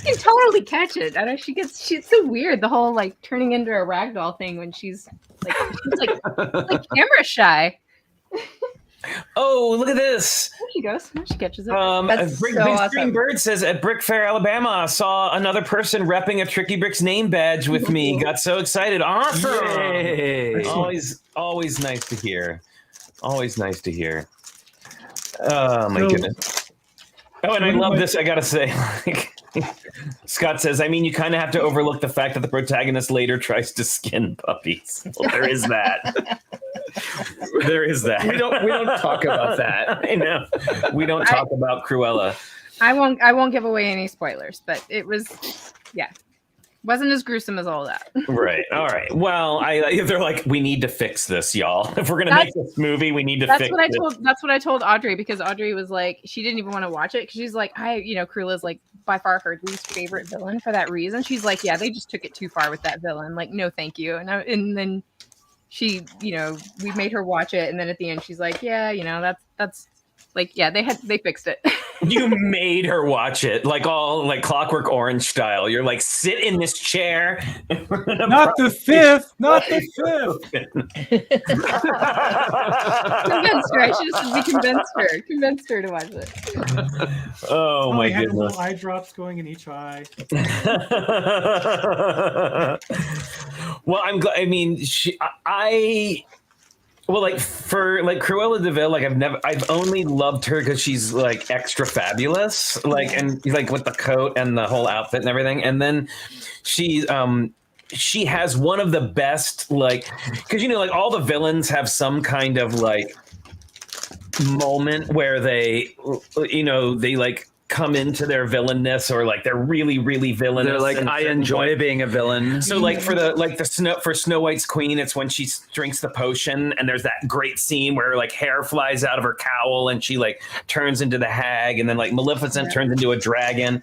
C: You can totally catch it. I know she's so weird. The whole like turning into a ragdoll thing when she's like camera shy.
B: Oh, look at this.
C: There she goes. There she catches it.
D: That's
B: Big
D: so
B: Big
D: awesome.
B: Screen Bird says at Brick Fair, Alabama, saw another person repping a Tricky Bricks name badge with me. Got so excited. Awesome.
F: Yay.
B: Always nice to hear. Always nice to hear. Oh my goodness. Oh, and I love this. I gotta say, like, Scott says, I mean, you kind of have to overlook the fact that the protagonist later tries to skin puppies. Well, there is that. There is that.
F: We don't talk about that.
B: I know. We don't talk about Cruella.
C: I won't give away any spoilers, but it was wasn't as gruesome as all that.
B: Right. All right. Well, they're like, we need to fix this, y'all. If we're gonna make this movie, we need to fix it.
C: That's what I told Audrey, because Audrey was like, she didn't even want to watch it because she's like, Cruella's like by far her least favorite villain for that reason. She's like, yeah, they just took it too far with that villain. Like, no, thank you. And then she, we made her watch it, and then at the end she's like, yeah, that's like, yeah, they fixed it.
B: You made her watch it, like all like Clockwork Orange style. You're like, sit in this chair.
E: Not the fifth. Not the fifth.
C: Convinced her. I should have said we convinced her to watch it.
B: Oh my
E: I had
B: goodness.
E: little eye drops going in each eye.
B: Well, I'm glad. I mean, well, like for like Cruella de Vil, like I've only loved her because she's like extra fabulous, like, and like with the coat and the whole outfit and everything. And then she has one of the best, like, because like all the villains have some kind of like moment where they like come into their villainness, or like they're really, really villainous.
F: They're like, I enjoy being a villain.
B: So like for Snow White's queen, it's when she drinks the potion, and there's that great scene where like hair flies out of her cowl and she like turns into the hag, and then like Maleficent turns into a dragon.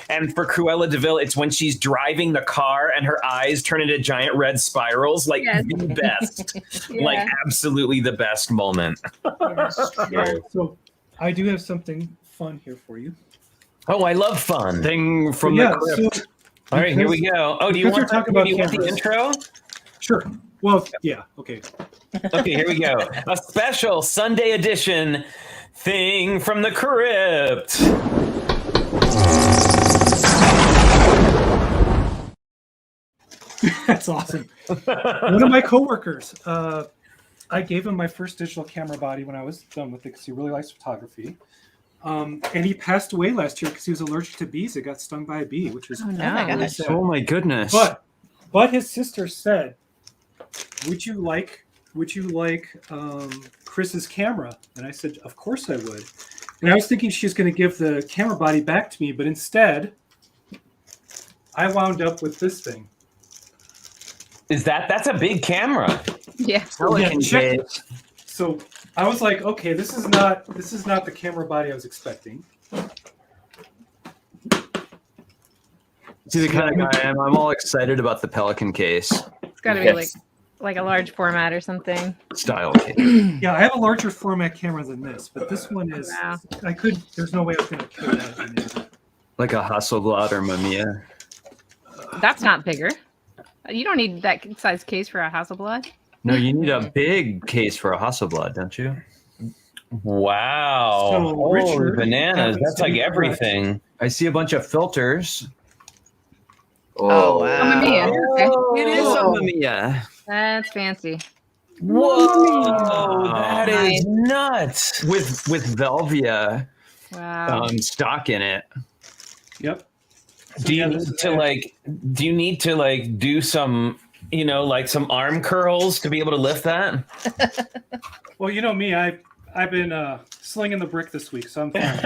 B: And for Cruella de Vil, it's when she's driving the car and her eyes turn into giant red spirals. Like the best, like absolutely the best moment.
E: So I do have something fun here for you.
B: Oh, I love fun.
F: Thing from the crypt.
E: So
B: All right, here we go. Oh, do you want the intro?
E: Sure. Well, yeah. Okay.
B: Okay, here we go. A special Sunday edition thing from the crypt.
E: That's awesome. One of my coworkers, I gave him my first digital camera body when I was done with it because he really likes photography. And he passed away last year because he was allergic to bees. It got stung by a bee, which was really sad.
F: Oh my goodness.
E: But his sister said, would you like Chris's camera? And I said, of course I would. And I was thinking she's going to give the camera body back to me, but instead I wound up with this thing.
B: That's a big camera.
C: Yeah.
E: So I was like, okay, this is not the camera body I was expecting.
F: See the kind of guy I am. I'm all excited about the Pelican case.
C: It's got to be like a large format or something.
F: Style case.
E: Yeah, I have a larger format camera than this, but this one is.
C: Wow.
E: There's no way I was going to carry that in.
F: Like a Hasselblad or Mamiya.
C: That's not bigger. You don't need that size case for a Hasselblad.
F: No, you need a big case for a Hasselblad, don't you?
B: Wow.
E: So,
B: Holy
E: Richard
B: bananas. That's like
E: to be
B: everything.
F: I see a bunch of filters.
D: Oh, wow.
C: Mamma Mia. Okay.
F: It is a Mamiya.
C: That's fancy.
B: Whoa, that is nuts.
F: With Velvia
C: Wow.
F: stock in it.
E: Yep.
B: Do you need to do some, some arm curls to be able to lift that?
E: Well, you know me, I've been slinging the brick this week, so I'm fine.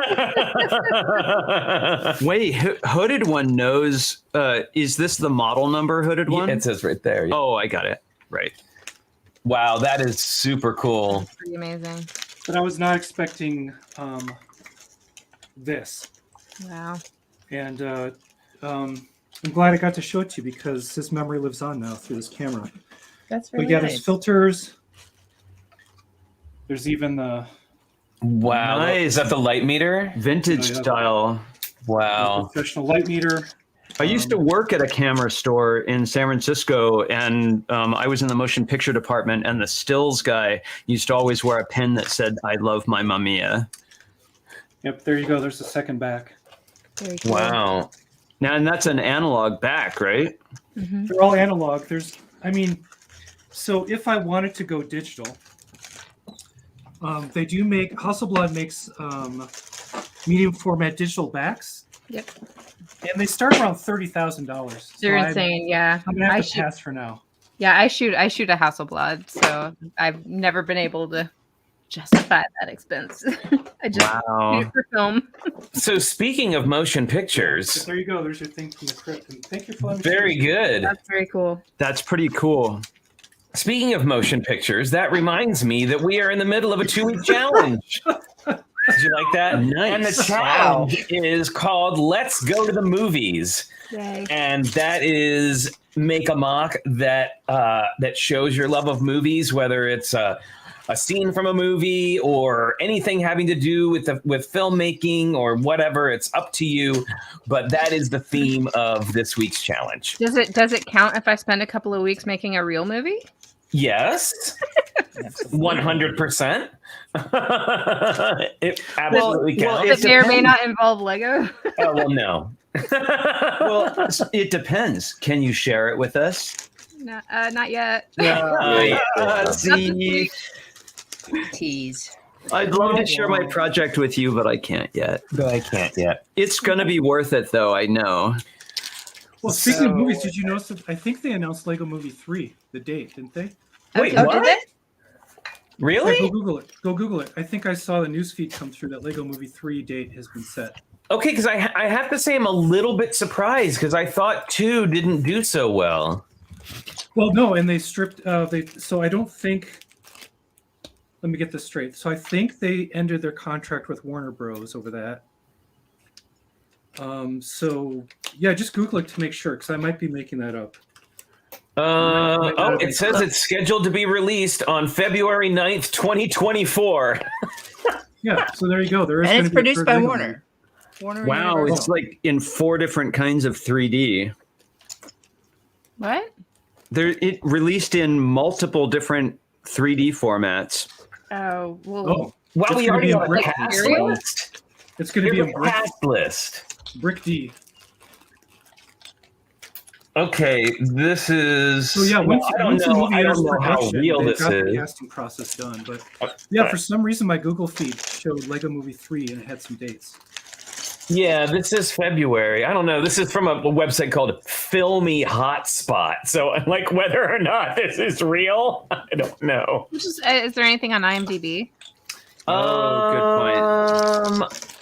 F: Wait, Hooded One knows. Is this the model number, Hooded One?
B: It says right there.
F: Oh, I got it. Right.
B: Wow, that is super cool.
C: That's pretty amazing.
E: But I was not expecting this.
C: Wow.
E: And I'm glad I got to show it to you because his memory lives on now through this camera.
D: That's really
E: But yeah,
D: nice.
E: there's filters. There's even the
B: Wow.
F: Nice.
B: Is that the light meter?
F: Vintage
E: Oh, yeah.
F: style.
B: Wow.
E: professional light meter.
F: I used to work at a camera store in San Francisco, and I was in the motion picture department, and the stills guy used to always wear a pin that said, "I love my Mamiya."
E: Yep, there you go. There's the second back.
C: Very cool.
B: Wow.
F: Now, and that's an analog back, right?
C: Mm-hmm.
E: They're all analog. So if I wanted to go digital, they do make, Hasselblad makes medium format digital backs.
C: Yep.
E: And they start around $30,000.
C: They're insane. Yeah.
E: I'm gonna have to pass for now.
C: Yeah, I shoot a Hasselblad, so I've never been able to justify that expense. I just shoot it for film.
B: So speaking of motion
E: But
B: pictures,
E: there you go. There's your thing from the crypt. And thank you for letting me
B: very good.
C: That's very cool.
F: That's pretty cool.
B: Speaking of motion pictures, that reminds me that we are in the middle of a 2-week challenge. Did you like that?
F: Nice.
B: And the challenge is called Let's Go to the Movies.
C: Yay.
B: And that is make a mock that shows your love of movies, whether it's a scene from a movie or anything having to do with filmmaking or whatever. It's up to you, but that is the theme of this week's challenge.
C: Does it count if I spend a couple of weeks making a real movie?
B: Yes, 100%. It absolutely counts.
C: It may or may not involve Lego.
B: Oh, well, no.
F: Well, it depends. Can you share it with us?
C: No, not yet.
F: See,
D: Tease.
F: I'd love to share my project with you, but I can't yet.
B: But I can't yet.
F: It's going to be worth it, though, I know.
E: Well, speaking of movies, did you notice that I think they announced Lego Movie 3, the date, didn't they?
B: Wait,
D: Oh,
B: what?
D: did they?
B: Really?
E: Yeah, go Google it. I think I saw the newsfeed come through that Lego Movie 3 date has been set.
B: Okay, because I have to say I'm a little bit surprised because I thought 2 didn't do so well.
E: Well, no, and they stripped. So I don't think. Let me get this straight. So I think they ended their contract with Warner Bros. Over that. So yeah, just Google it to make sure because I might be making that up.
B: It says it's scheduled to be released on February 9th, 2024.
E: Yeah, so there you go. There is.
D: And
E: gonna
D: it's
E: be a
D: produced
E: third
D: by
E: Lego
D: Warner.
E: movie.
D: Warner
F: Wow,
D: Universal.
F: it's like in 4 different kinds of 3D.
C: What?
F: It released in multiple different 3D formats.
C: Oh, well.
E: Oh,
B: Wow,
E: It's
B: we
E: gonna
B: already
E: be a
B: have a
E: brick
B: cast
C: series?
B: list.
E: it's going to
B: Here's
E: be
B: a
E: a
B: cast list.
E: brick D.
B: Okay, this is.
E: So yeah, once,
B: I don't
E: once a
B: know.
E: movie
B: I
E: enters
B: don't know how
E: production,
B: real
E: they've
B: this
E: got the
B: is.
E: casting process done. But yeah, for some reason my Google feed showed Lego Movie 3 and it had some dates.
B: Yeah, this is February. I don't know. This is from a website called Filmy Hotspot. So, like, whether or not this is real, I don't know.
C: Is there anything on IMDb?
F: Oh, good point.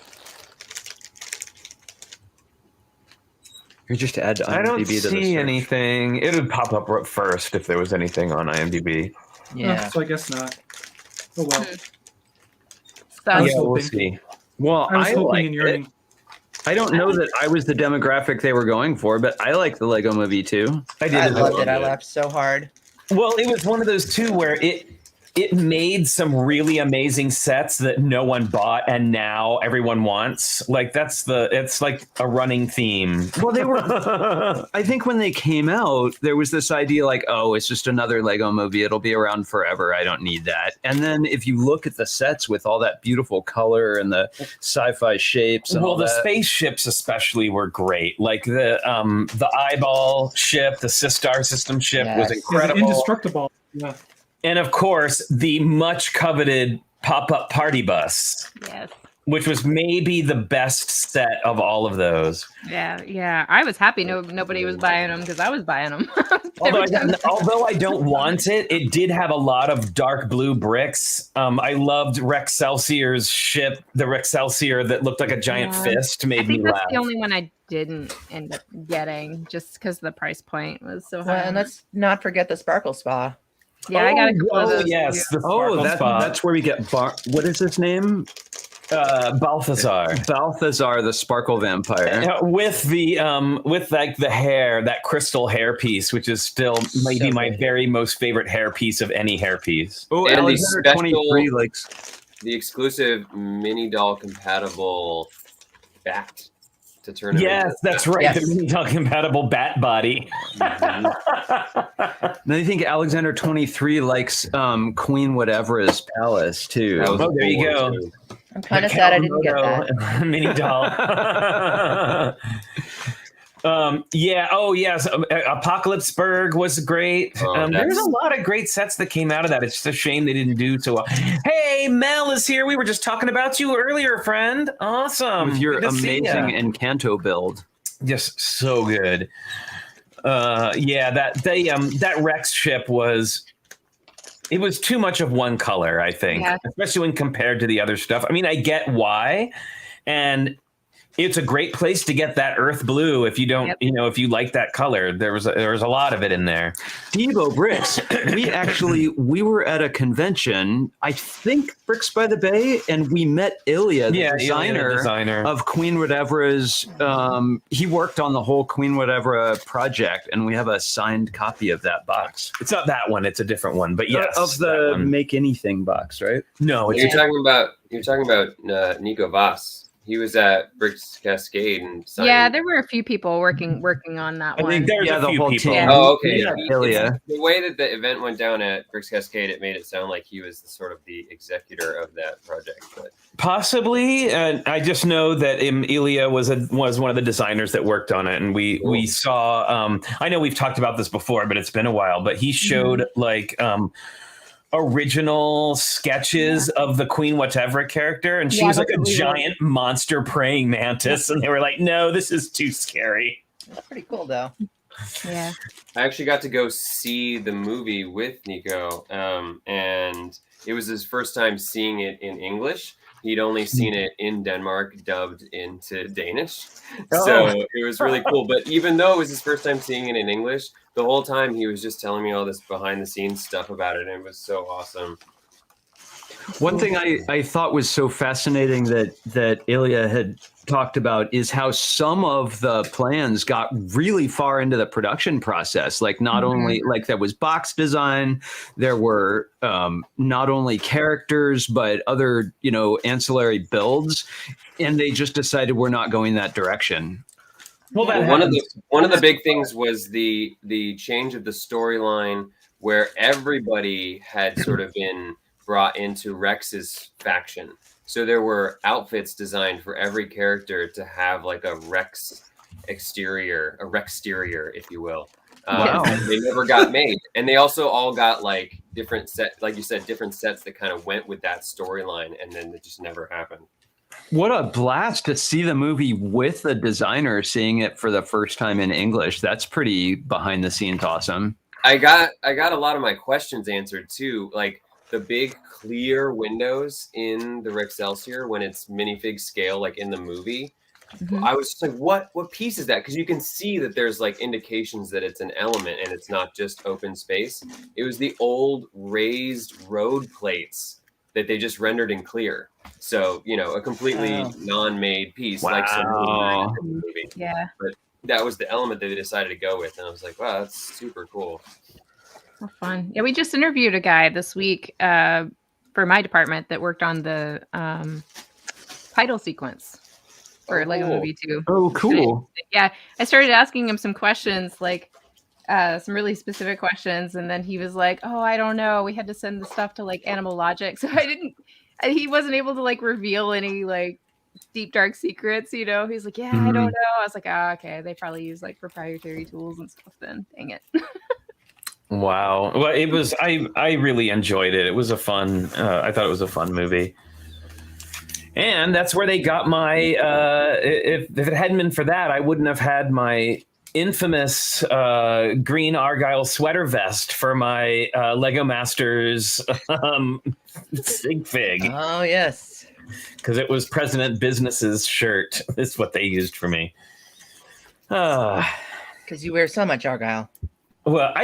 F: You're just add IMDb
B: I don't
F: to the
B: see
F: search.
B: anything. It would pop up first if there was anything on IMDb.
D: Yeah.
E: So I guess not. Oh well.
C: So,
E: was
B: Yeah, we'll
E: hoping.
B: see.
F: Well,
E: I was hoping
F: liked
E: and
F: it.
E: yearning.
F: I don't know that I was the demographic they were going for, but I like the Lego Movie too.
B: I did.
D: I
B: as
D: loved
B: well.
D: it. I laughed so hard.
B: Well, it was one of those too where it made some really amazing sets that no one bought and now everyone wants. Like it's like a running theme.
F: Well, they were. I think when they came out, there was this idea like, oh, it's just another Lego movie. It'll be around forever. I don't need that. And then if you look at the sets with all that beautiful color and the sci-fi shapes, and
B: Well,
F: all
B: the
F: that,
B: spaceships especially were great. Like the eyeball ship, the Sistar system ship was
D: Yes.
E: Yeah, the
B: incredible.
E: indestructible. Yeah.
B: And of course, the much coveted pop-up party bus,
C: yes.
B: which was maybe the best set of all of those.
C: Yeah. I was happy nobody was buying them because I was buying them.
B: Although I don't want it, it did have a lot of dark blue bricks. I loved Rexcelsior's ship, the Rexcelsior that looked like a giant fist,
C: I
B: made me
C: think that's
B: laugh.
C: the only one I didn't end up getting just because the price point was so high.
D: Well, and let's not forget the Sparkle Spa.
C: Yeah, I got a couple of those.
B: yes, the
F: oh,
B: Sparkle Spot.
F: that's where we get what is his name?
B: Balthazar.
F: Balthazar, the Sparkle Vampire.
B: With the with like the hair, that crystal hairpiece, which is still maybe my
D: good.
B: very most favorite hairpiece of any hairpiece.
F: Oh,
H: And the
F: Alexander
H: special-
F: 23 likes.
H: The exclusive mini doll compatible bat to turn.
B: Yes, that's right.
D: Yes.
B: The mini doll compatible bat body.
F: Then I think Alexander 23 likes Queen Whatever's palace too.
H: That was
B: Oh,
H: a
B: there you
H: cool
B: go.
H: one, too.
D: I'm kind of sad I didn't get that.
B: that. Mini doll. Yeah. Oh, yes. Apocalypseburg was great.
H: Oh,
B: There's
H: that's-
B: a lot of great sets that came out of that. It's just a shame they didn't do so well. Hey, Mel is here. We were just talking about you earlier, friend. Awesome.
F: with your
B: Good to see ya.
F: amazing Encanto build.
B: Just so good. Yeah, that Rex ship was. It was too much of one color, I think,
C: Yeah.
B: especially when compared to the other stuff. I mean, I get why, and it's a great place to get that earth blue if you don't,
C: Yep.
B: if you like that color. There was a lot of it in there.
F: Devo Bricks. We were at a convention, I think Bricks by the Bay, and we met Ilya, the designer of Queen Whatever's. He worked on the whole Queen Whatever project, and we have a signed copy of that box.
B: It's not that one; it's a different one. But yes,
F: Of
B: that
F: the
B: one.
F: Make Anything box, right?
B: No, it's
H: You're talking about Nico Voss. He was at Bricks Cascade and signed.
C: Yeah, there were a few people working on that
B: I
C: one.
B: think there's
F: Yeah,
B: a
F: the
B: few
F: whole
B: people.
F: team.
H: Oh, okay.
F: Yeah, Ilya.
H: The way that the event went down at Bricks Cascade, it made it sound like he was the executor of that project. But
B: Possibly. I just know that Ilya was one of the designers that worked on it, and we saw. I know we've talked about this before, but it's been a while. But he showed like original sketches of the Queen Whatever character, and she was like a giant monster praying mantis, and they were like, "No, this is too scary."
D: That's pretty cool, though.
C: Yeah.
H: I actually got to go see the movie with Nico, and it was his first time seeing it in English. He'd only seen it in Denmark, dubbed into Danish. So it was really cool. But even though it was his first time seeing it in English, the whole time he was just telling me all this behind the scenes stuff about it. And it was so awesome.
F: One thing I thought was so fascinating that Ilya had talked about is how some of the plans got really far into the production process. Like not only like there was box design, there were not only characters, but other, ancillary builds. And they just decided we're not going that direction.
B: Well, that
H: one of the big things was the change of the storyline where everybody had sort of been brought into Rex's faction. So there were outfits designed for every character to have like a Rex exterior, a Rexterior, if you will.
F: Wow.
H: They never got made, and they also all got like different like you said, different sets that kind of went with that storyline, and then it just never happened.
F: What a blast to see the movie with the designer seeing it for the first time in English. That's pretty behind the scenes awesome.
H: I got a lot of my questions answered too, like the big clear windows in the Rexcelsior when it's minifig scale, like in the movie. I was just like, what piece is that? Because you can see that there's like indications that it's an element and it's not just open space. It was the old raised road plates that they just rendered in clear. So, you know, a completely non-made piece, like some movie.
C: Yeah.
H: But that was the element that they decided to go with. And I was like, wow, that's super cool.
C: Oh, fun. Yeah, we just interviewed a guy this week for my department that worked on the title sequence for Lego Movie 2.
F: Oh, cool.
C: Yeah, I started asking him some questions, like some really specific questions, and then he was like, "Oh, I don't know. We had to send the stuff to like Animal Logic, so he wasn't able to like reveal any like deep dark secrets." You know, he's like, "Yeah, I don't know." I was like, "Ah, okay. They probably use like proprietary tools and stuff." Then, dang it.
B: Wow. Well, it was. I really enjoyed it. It was a fun. I thought it was a fun movie. And that's where they got my, if it hadn't been for that, I wouldn't have had my infamous green Argyle sweater vest for my Lego Masters sig fig.
D: Oh, yes.
B: Because it was President Business's shirt. That's what they used for me.
D: Because you wear so much Argyle.
B: Well, I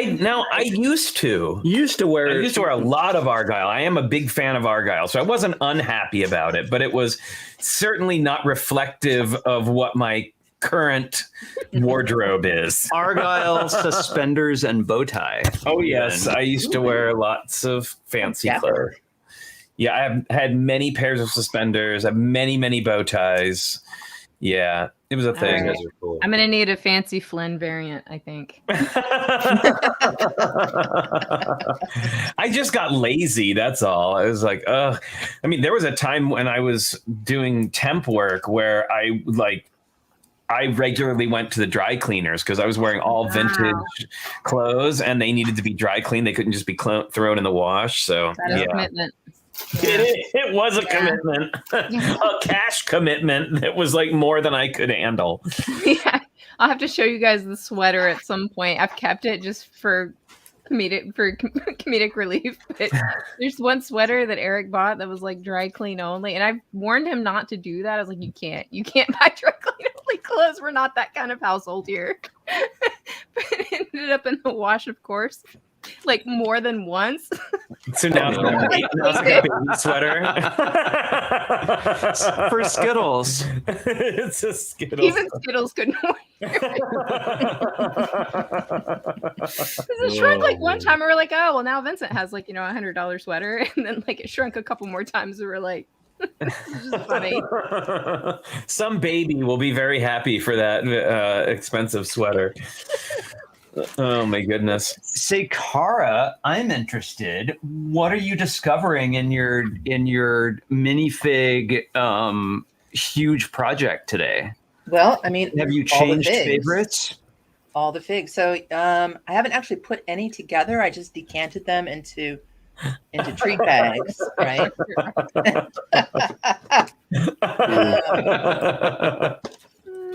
B: used to.
F: You used to wear
B: a lot of Argyle. I am a big fan of Argyle, so I wasn't unhappy about it, but it was certainly not reflective of what my current wardrobe is.
F: Argyle suspenders and bow tie.
B: Oh yes, I used to wear lots of fancy clothes. Yeah, I've had many pairs of suspenders, many bow ties. Yeah, it was a thing.
C: Right. Cool. I'm gonna need a fancy Flynn variant, I think.
B: I just got lazy. That's all. I was like, ugh. I mean, there was a time when I was doing temp work where I regularly went to the dry cleaners because I was wearing all vintage clothes and they needed to be dry cleaned. They couldn't just be thrown in the wash. So
C: that is a commitment.
B: Yeah. It was a commitment, a cash commitment that was like more than I could handle.
C: Yeah, I'll have to show you guys the sweater at some point. I've kept it just for comedic relief. But there's one sweater that Eric bought that was like dry clean only, and I warned him not to do that. I was like, you can't buy dry clean only clothes. We're not that kind of household here. But it ended up in the wash, of course. Like more than once.
B: So now it's like a baby sweater.
F: For Skittles.
B: It's a Skittles.
C: Even Skittles couldn't wear it. It shrunk like one time. We were like, oh, well, now Vincent has like, $100 sweater. And then like it shrunk a couple more times. We were like, it's just funny.
B: Some baby will be very happy for that expensive sweater. Oh my goodness.
F: Say, Cara, I'm interested. What are you discovering in your minifig huge project today?
D: Well, I mean,
F: have you changed favorites?
D: All the figs. So I haven't actually put any together. I just decanted them into treat bags, right?
E: I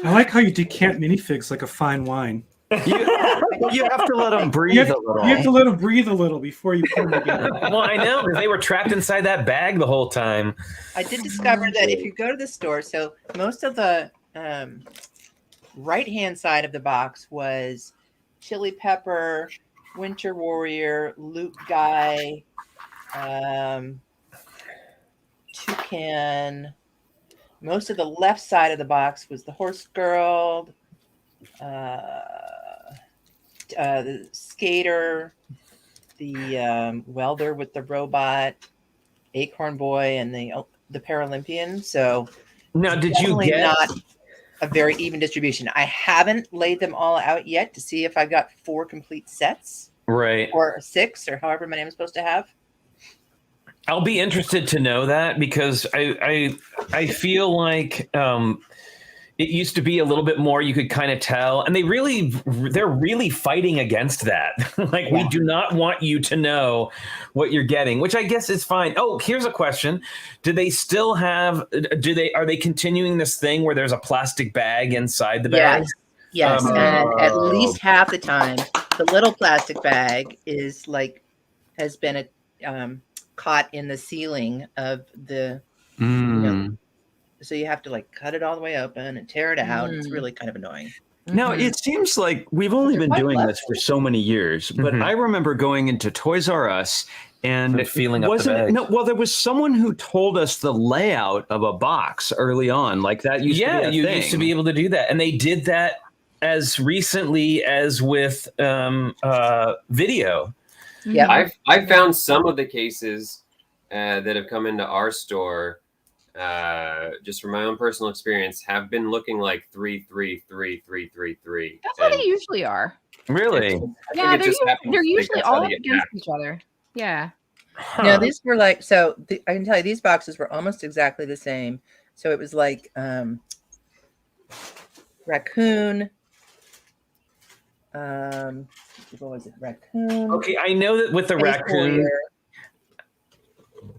E: like how you decant minifigs like a fine wine.
F: You have to let them breathe a little.
E: You have to let them breathe a little before you put them together.
B: Well, I know, because they were trapped inside that bag the whole time.
D: I did discover that if you go to the store, so most of the right-hand side of the box was Chili Pepper, Winter Warrior, Luke Guy, Toucan. Most of the left side of the box was the Horse Girl, the Skater, the welder with the robot, Acorn Boy, and the Paralympian. So
B: now, did you get
D: not a very even distribution? I haven't laid them all out yet to see if I've got 4 complete sets,
B: right,
D: or 6, or however many I'm supposed to have.
B: I'll be interested to know that, because I feel like it used to be a little bit more, you could kind of tell, and they're really fighting against that. Like, we do not want you to know what you're getting, which I guess is fine. Oh, here's a question. Are they continuing this thing where there's a plastic bag inside the bag?
D: Yes. And at least half the time, the little plastic bag has been caught in the ceiling of the, so you have to like cut it all the way open and tear it out. It's really kind of annoying.
F: Now, it seems like we've only been doing this for so many years, but I remember going into Toys R Us and
B: feeling up the bag.
F: There was someone who told us the layout of a box early on. Like that used to be a thing.
B: Used to be able to do that. And they did that as recently as with video.
D: Yeah,
H: I've found some of the cases that have come into our store, just from my own personal experience, have been looking like 3-3-3-3-3-3.
C: That's what they usually are.
F: Really?
C: Yeah, they're usually all up against each other. Yeah.
D: No, these were like, I can tell you these boxes were almost exactly the same. So it was like raccoon. What was it? Raccoon.
B: Okay, I know that with the raccoon.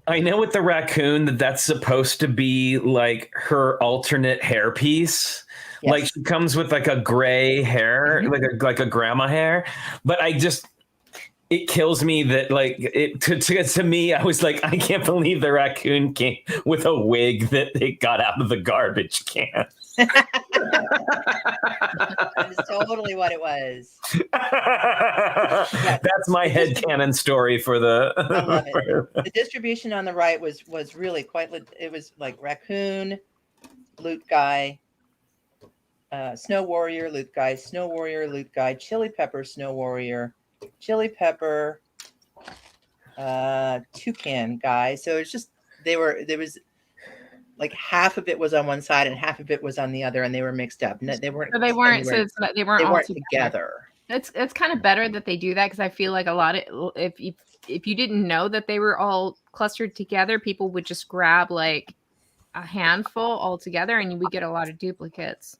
B: I know with the raccoon that's supposed to be like her alternate hairpiece. Yes. Like she comes with like a gray hair, like a grandma hair. But it kills me that to me, I was like, I can't believe the raccoon came with a wig that they got out of the garbage can.
D: That's totally what it was.
B: That's my headcanon story for the.
D: I love it. The distribution on the right was really quite. It was like raccoon, loot guy, snow warrior, loot guy, snow warrior, loot guy, chili pepper, snow warrior, chili pepper, toucan guy. So it's just there was. Like half of it was on one side and half of it was on the other, and they were mixed up. They weren't all together.
C: It's kind of better that they do that, because I feel like a lot of if you didn't know that they were all clustered together, people would just grab like a handful all together, and you would get a lot of duplicates.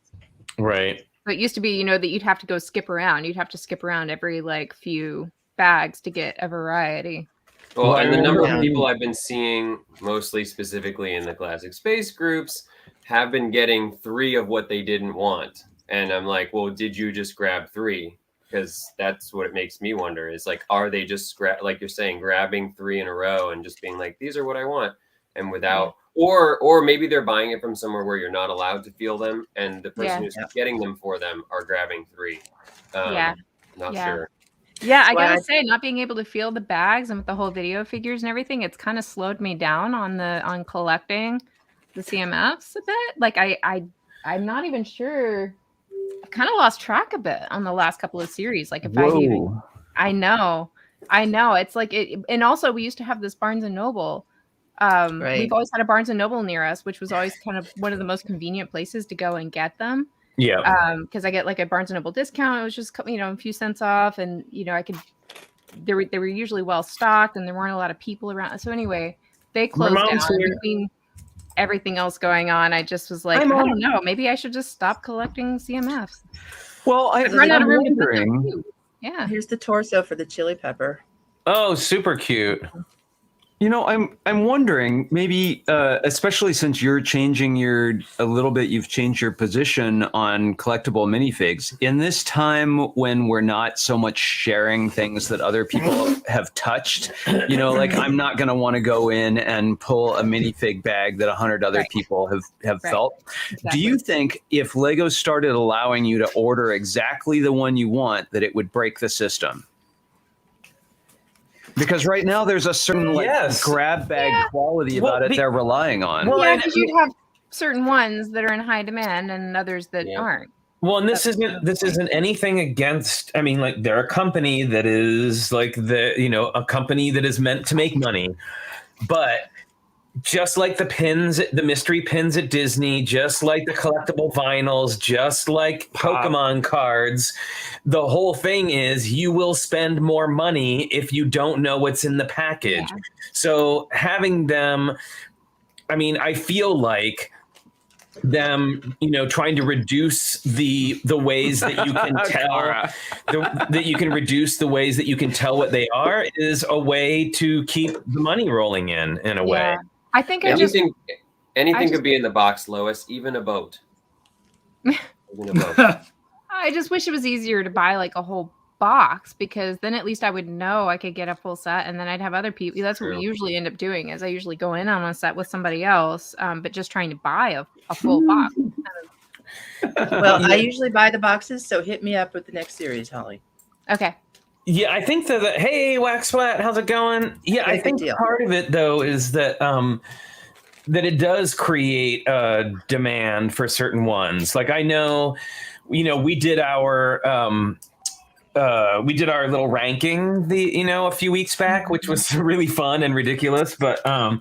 B: Right.
C: So it used to be, that you'd have to go skip around. You'd have to skip around every like few bags to get a variety.
H: Well, and the number of people I've been seeing, mostly specifically in the classic space groups, have been getting 3 of what they didn't want. And I'm like, well, did you just grab 3? Because that's what it makes me wonder, is like, are they just, like you're saying, grabbing 3 in a row and just being like, these are what I want, and without, or maybe they're buying it from somewhere where you're not allowed to feel them, and the person who's getting them for them are grabbing 3. Not sure.
C: Yeah, I gotta say, not being able to feel the bags and with the whole video figures and everything, it's kind of slowed me down on collecting the CMFs a bit. Like I'm not even sure. I've kind of lost track a bit on the last couple of series. Like I know. It's like it, and also we used to have this Barnes and Noble. We've always had a Barnes and Noble near us, which was always kind of one of the most convenient places to go and get them.
B: Yeah.
C: Because I get like a Barnes and Noble discount. It was just a few cents off, and they were usually well stocked, and there weren't a lot of people around. So anyway, they closed down. Between everything else going on, I just was like, I don't know, maybe I should just stop collecting CMFs.
F: Well, I've run out of room to put them too.
C: Yeah.
D: Here's the torso for the chili pepper.
B: Oh, super cute.
F: I'm wondering, maybe, especially since you've changed your position on collectible minifigs in this time when we're not so much sharing things that other people have touched. Like I'm not going to want to go in and pull a minifig bag that 100 other people have felt. Exactly. Do you think if Lego started allowing you to order exactly the one you want, that it would break the system? Because right now there's a certain grab bag quality about it they're relying on.
C: Well, because you'd have certain ones that are in high demand and others that aren't.
B: Well, and this isn't anything against. I mean, like they're a company that is like a company that is meant to make money, but just like the mystery pins at Disney, just like the collectible vinyls, just like Pokemon cards, the whole thing is you will spend more money if you don't know what's in the package. So having them, I mean, I feel like them, trying to reduce the ways that you can tell that you can reduce the ways that you can tell what they are is a way to keep the money rolling in a way.
C: I think
H: anything could be in the box, Lois, even a boat. Even a boat.
C: I just wish it was easier to buy like a whole box, because then at least I would know I could get a full set, and then I'd have other people. That's what we usually end up doing, is I usually go in on a set with somebody else, but just trying to buy a full box.
D: Well, I usually buy the boxes, so hit me up with the next series, Holly.
C: Okay.
B: Yeah, I think that hey, Wax Flat, how's it going? Yeah, I think part of it though is that that it does create a demand for certain ones. Like I know, we did our little ranking a few weeks back, which was really fun and ridiculous. But I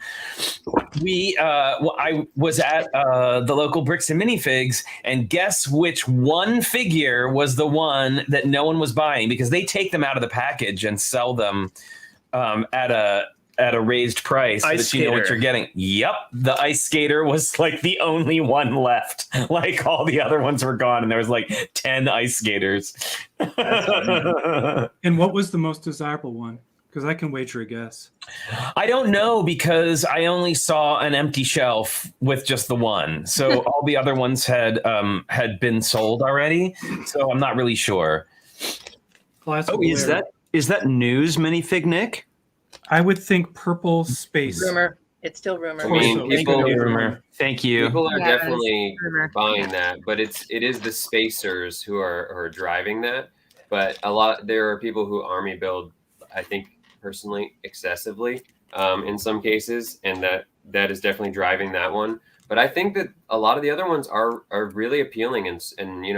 B: was at the local Bricks and Minifigs, and guess which one figure was the one that no one was buying, because they take them out of the package and sell them at a raised price so that you know what you're getting. Yep, the ice skater was like the only one left. Like all the other ones were gone, and there was like 10 ice skaters.
E: And what was the most desirable one? Because I can wager a guess.
B: I don't know, because I only saw an empty shelf with just the one. So all the other ones had been sold already. So I'm not really sure.
F: Is that news minifig, Nick?
E: I would think purple space.
D: Rumor. It's still rumor.
H: I mean,
B: rumor.
F: Thank you.
H: People are definitely buying that, but it is the spacers who are driving that. But there are people who army build, I think personally, excessively in some cases, and that is definitely driving that one. But I think that a lot of the other ones are really appealing, and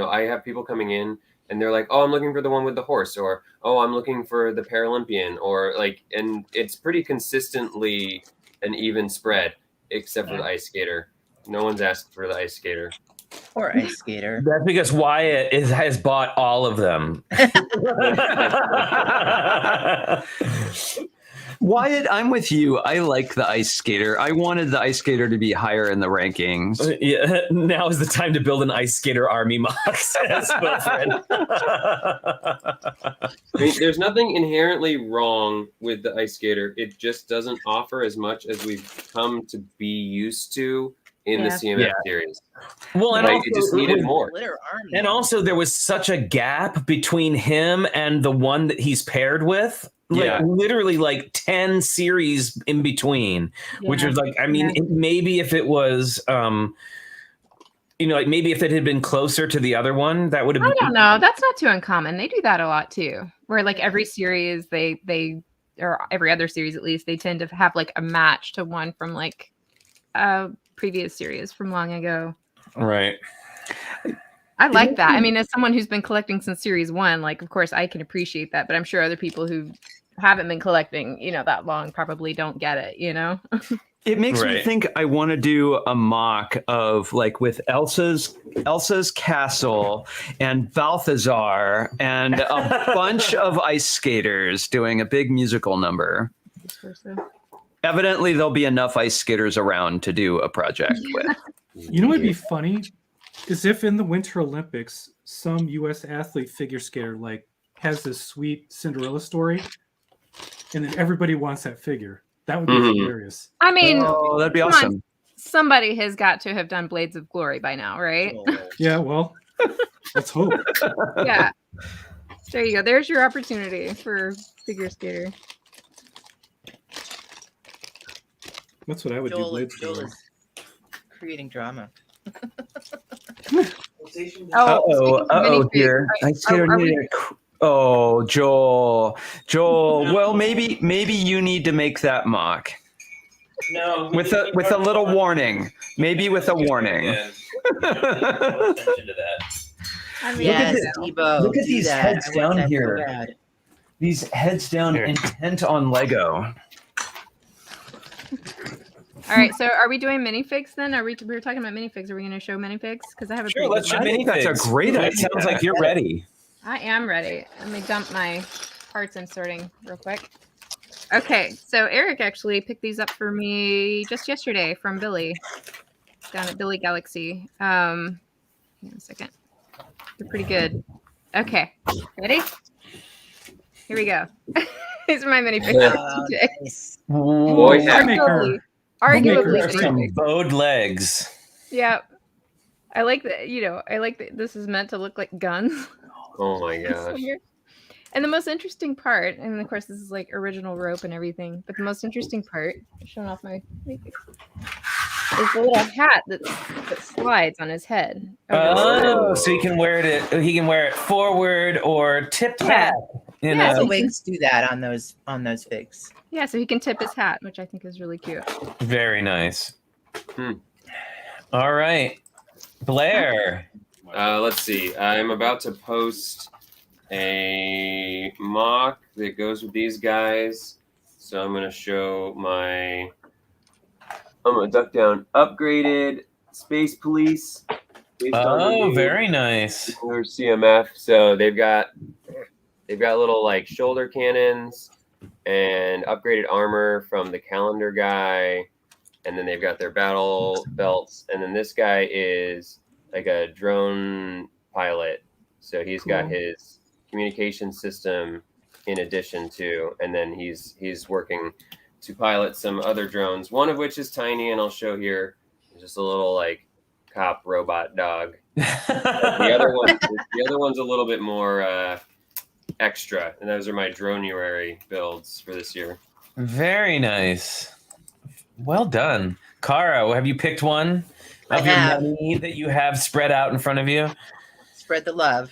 H: I have people coming in and they're like, oh, I'm looking for the one with the horse, or oh, I'm looking for the Paralympian, or like, and it's pretty consistently an even spread, except for the ice skater. No one's asked for the ice skater.
D: Or ice skater.
B: That's because Wyatt has bought all of them.
F: Wyatt, I'm with you. I like the ice skater. I wanted the ice skater to be higher in the rankings.
B: Yeah, now is the time to build an ice skater army mox. I
H: mean, there's nothing inherently wrong with the ice skater. It just doesn't offer as much as we've come to be used to in the CMF series.
B: Well, and
H: it just needed more.
B: And also, there was such a gap between him and the one that he's paired with. Literally like 10 series in between, which was like, I mean, maybe if it was, like maybe if it had been closer to the other one, that would have been.
C: I don't know. That's not too uncommon. They do that a lot too, where like every series they or every other series at least, they tend to have like a match to one from like a previous series from long ago.
B: Right.
C: I like that. I mean, as someone who's been collecting since series 1, like, of course I can appreciate that, but I'm sure other people who haven't been collecting, that long probably don't get it,
F: It makes me think I want to do a mock of like with Elsa's castle and Balthazar and a bunch of ice skaters doing a big musical number. Evidently, there'll be enough ice skaters around to do a project with.
E: You know what'd be funny? Is if in the Winter Olympics, some U.S. athlete figure skater like has this sweet Cinderella story, and then everybody wants that figure. That would be hilarious.
C: I mean,
F: that'd be awesome.
C: Somebody has got to have done Blades of Glory by now, right?
E: Yeah, well, let's hope.
C: Yeah. There you go. There's your opportunity for figure skater.
E: That's what I would do.
D: Joel is creating drama.
F: Dear. Joel. Well, maybe you need to make that mock.
B: No,
F: with a little warning. Maybe with a warning.
C: I mean,
F: look at these heads down here. These heads down intent on Lego.
C: All right, so are we doing minifigs then? We were talking about minifigs. Are we going to show minifigs? Because I have a
B: let's show minifigs.
F: That's a great idea.
B: It sounds like you're ready.
C: I am ready. Let me dump my parts and sorting real quick. Okay, so Eric actually picked these up for me just yesterday from Billy. down at Billy Galaxy. Hang on a second. They're pretty good. Okay, ready? Here we go. These are my minifigs.
D: Nice.
H: Boy,
C: Arguably
E: Homemaker.
B: Some
C: minifigs.
B: bowed legs.
C: Yeah. I like that, I like that this is meant to look like guns.
H: oh my gosh.
C: And the most interesting part, and of course this is like original rope and everything, but the most interesting part, showing off my minifigs, is the little hat that slides on his head.
B: Oh, so he can wear it. He can wear it forward or tipped back.
C: Yeah,
D: The wigs do that on those figs.
C: Yeah, so he can tip his hat, which I think is really cute.
B: Very nice. All right, Blair.
H: Let's see. I'm about to post a mock that goes with these guys. So I'm going to show I'm going to duck down. Upgraded Space Police.
B: Oh, very nice.
H: Or CMF. So they've got little like shoulder cannons and upgraded armor from the calendar guy. And then they've got their battle belts. And then this guy is like a drone pilot. So he's got his communication system in addition to, and then he's working to pilot some other drones, one of which is tiny, and I'll show here. It's just a little like cop robot dog. The other one's a little bit more extra, and those are my dronuary builds for this year.
B: Very nice. Well done. Cara, have you picked one
D: I
B: of your
D: have.
B: many that you have spread out in front of you?
D: Spread the love.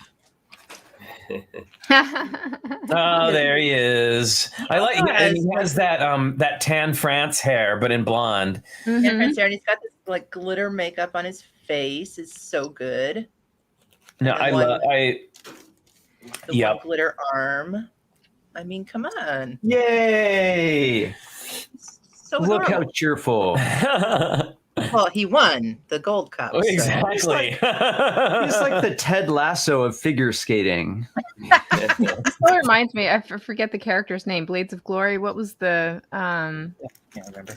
B: Oh, there he is. I like, and he has that tan France hair, but in blonde.
D: And Prince Aaron, he's got this like glitter makeup on his face. It's so good.
B: No,
D: And
B: I
D: one-
B: love.
D: The
B: Yep.
D: one glitter arm. I mean, come on.
F: Yay!
D: So
F: Look how
D: adorable.
F: cheerful.
D: Well, he won the gold cup. so-
B: Exactly.
F: He's like the Ted Lasso of figure skating.
C: This still reminds me, I forget the character's name. Blades of Glory. What was the
E: Can't remember.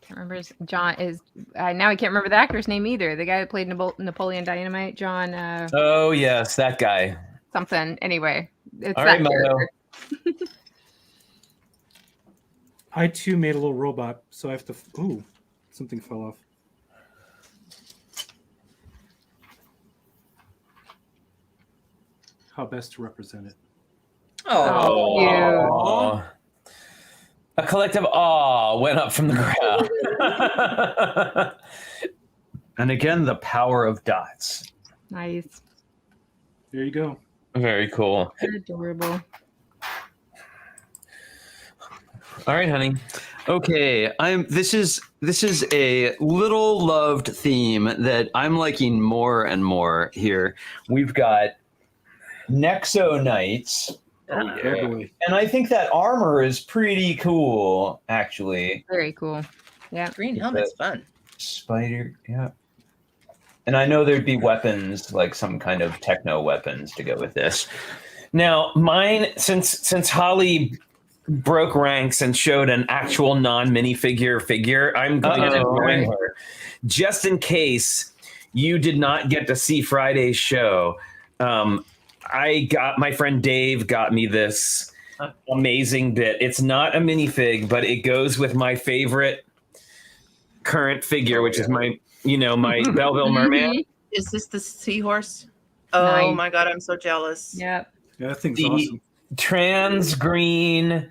C: can't remember his, John is now I can't remember the actor's name either. The guy that played Napoleon Dynamite, John
B: Oh yes, that guy.
C: something. Anyway, it's
B: All
C: that
B: right, Milo.
C: character.
E: I too made a little robot, so I have to. Ooh, something fell off. How best to represent it?
D: Oh,
B: Aw. A collective awe went up from the crowd.
F: And again, the power of dots.
C: Nice.
E: There you go.
B: Very cool.
C: Adorable.
B: All right, honey.
F: Okay, this is a little loved theme that I'm liking more and more here. We've got Nexo Knights,
E: Oh boy.
F: and I think that armor is pretty cool, actually.
C: Very cool. Yeah.
D: green helmet's fun.
F: Spider, yeah. And I know there'd be weapons, like some kind of techno weapons to go with this.
B: Now, mine, since Holly broke ranks and showed an actual non-minifigure figure, I'm going to join her. Just in case you did not get to see Friday's show, my friend Dave got me this amazing bit. It's not a minifig, but it goes with my favorite current figure, which is my Belleville Merman.
D: Is this the seahorse? Oh
C: Nice.
D: my god, I'm so jealous.
C: Yeah.
E: Yeah, that thing's
B: The
E: awesome.
B: trans green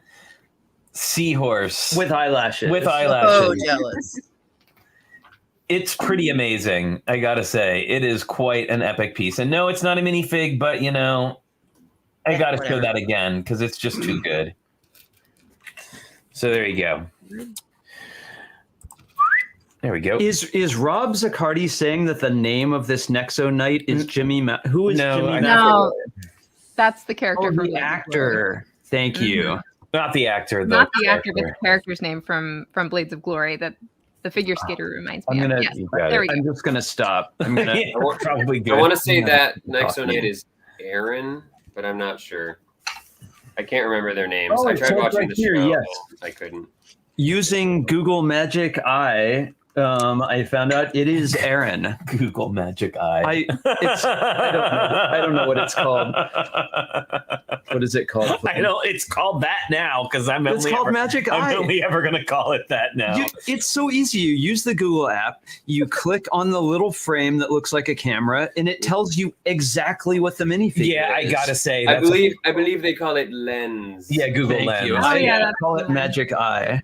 B: seahorse
F: With eyelashes.
B: with
D: So
B: eyelashes.
D: jealous.
B: It's pretty amazing, I gotta say. It is quite an epic piece. And no, it's not a minifig, but I gotta show
D: Whatever.
B: that again because it's just too good. So there you go. There we go.
F: Is Rob Zaccardi saying that the name of this Nexo Knight is Jimmy? Who is
B: No,
F: Jimmy?
B: I-
C: No, that's the character
F: Oh,
C: from
F: the
C: Blades of Glory.
F: actor. Thank you.
B: Not the actor, though.
C: Not the actor, but the character's name from Blades of Glory that the figure skater reminds me
F: I'm
C: of.
F: gonna.
C: Yes,
B: You got
C: there
B: it.
C: we go.
F: I'm just gonna stop. I'm gonna.
B: Yeah, probably good.
H: I want to say that
F: Yeah.
H: Nexo Knight is Aaron, but I'm not sure. I can't remember their names.
F: Oh,
H: I
F: it
H: tried
F: says
H: watching
F: right
H: the
F: here,
H: show.
F: yes.
H: I couldn't.
F: Using Google Magic Eye, I found out it is Aaron.
B: Google Magic Eye.
F: I don't know what it's called. What is it called?
B: I know it's called that now because
F: It's called Magic Eye.
B: I'm only ever going to call it that now.
F: It's so easy. You use the Google app, you click on the little frame that looks like a camera, and it tells you exactly what the minifigure is.
B: Yeah, I gotta say,
H: I believe they call it Lens.
B: Yeah, Google
F: Thank
B: Lens.
F: you.
C: I
F: call it Magic Eye.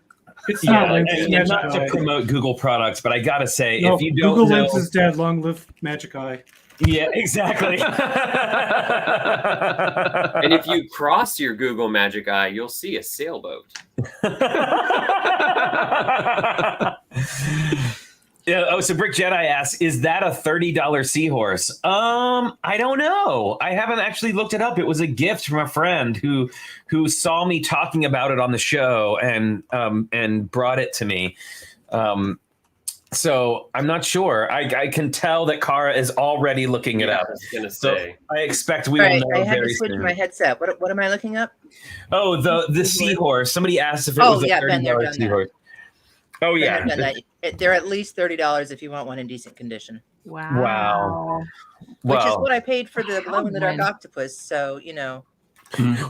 E: It's not
B: Yeah,
E: Lens, it's
B: and
E: Magic
B: not to
E: Eye.
B: promote Google products, but I gotta say,
E: No,
B: if you don't
E: Google
B: know,
E: Lens is dead. Long live Magic Eye.
B: yeah, exactly.
H: And if you cross your Google Magic Eye, you'll see a sailboat.
B: Yeah. Oh, so Brick Jedi asks, "Is that a $30 seahorse?" I don't know. I haven't actually looked it up. It was a gift from a friend who saw me talking about it on the show and brought it to me. So I'm not sure. I can tell that Kara is already looking it up.
H: I was gonna
B: So
H: say.
B: I expect we
D: All
B: will
D: right,
B: know
D: I had
B: very
D: to switch
B: soon.
D: my headset. What am I looking up?
B: Oh, the seahorse. Somebody asked if it
D: Oh,
B: was a
D: yeah,
B: $30
D: been there, done that.
B: seahorse. Oh
D: I
B: yeah.
D: have done that. They're at least $30 if you want one in decent condition,
C: Wow.
D: which is
B: Well,
D: what I paid for the
C: I
D: glow in the dark
C: have one.
D: octopus. So you know,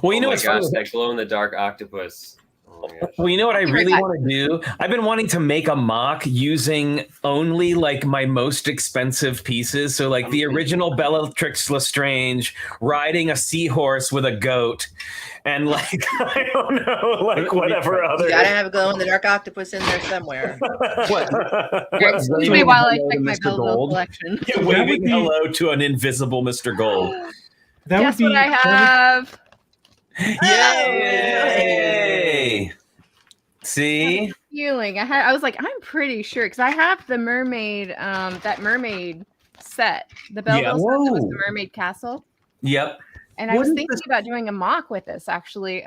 B: well, you know
H: Oh my
B: what's
H: gosh,
B: funny?
H: that glow in the dark octopus. Oh my gosh.
B: Well, you know what I
C: I'll be right
B: really
C: back.
B: want to do? I've been wanting to make a mock using only like my most expensive pieces. So like the original Bellatrix Lestrange riding a seahorse with a goat. And like, I don't know, like whatever other.
D: you gotta have a glow in the dark octopus in there somewhere.
C: Excuse me while I
F: Hello
C: check
F: to
C: my
F: Mr.
C: Belleville
F: Gold.
C: collection.
B: Yeah,
E: That
B: waving
E: would be-
B: hello to an invisible Mr. Gold.
E: That
C: Guess
E: would be
C: what I have?
B: Yay! See?
C: Feeling. I was like, I'm pretty sure because I have the mermaid, that mermaid set, the Belleville set that was
B: Whoa.
C: the Mermaid Castle,
B: Yep.
C: and I
F: What
C: was
F: is
C: thinking
F: this?
C: about doing a mock with this actually,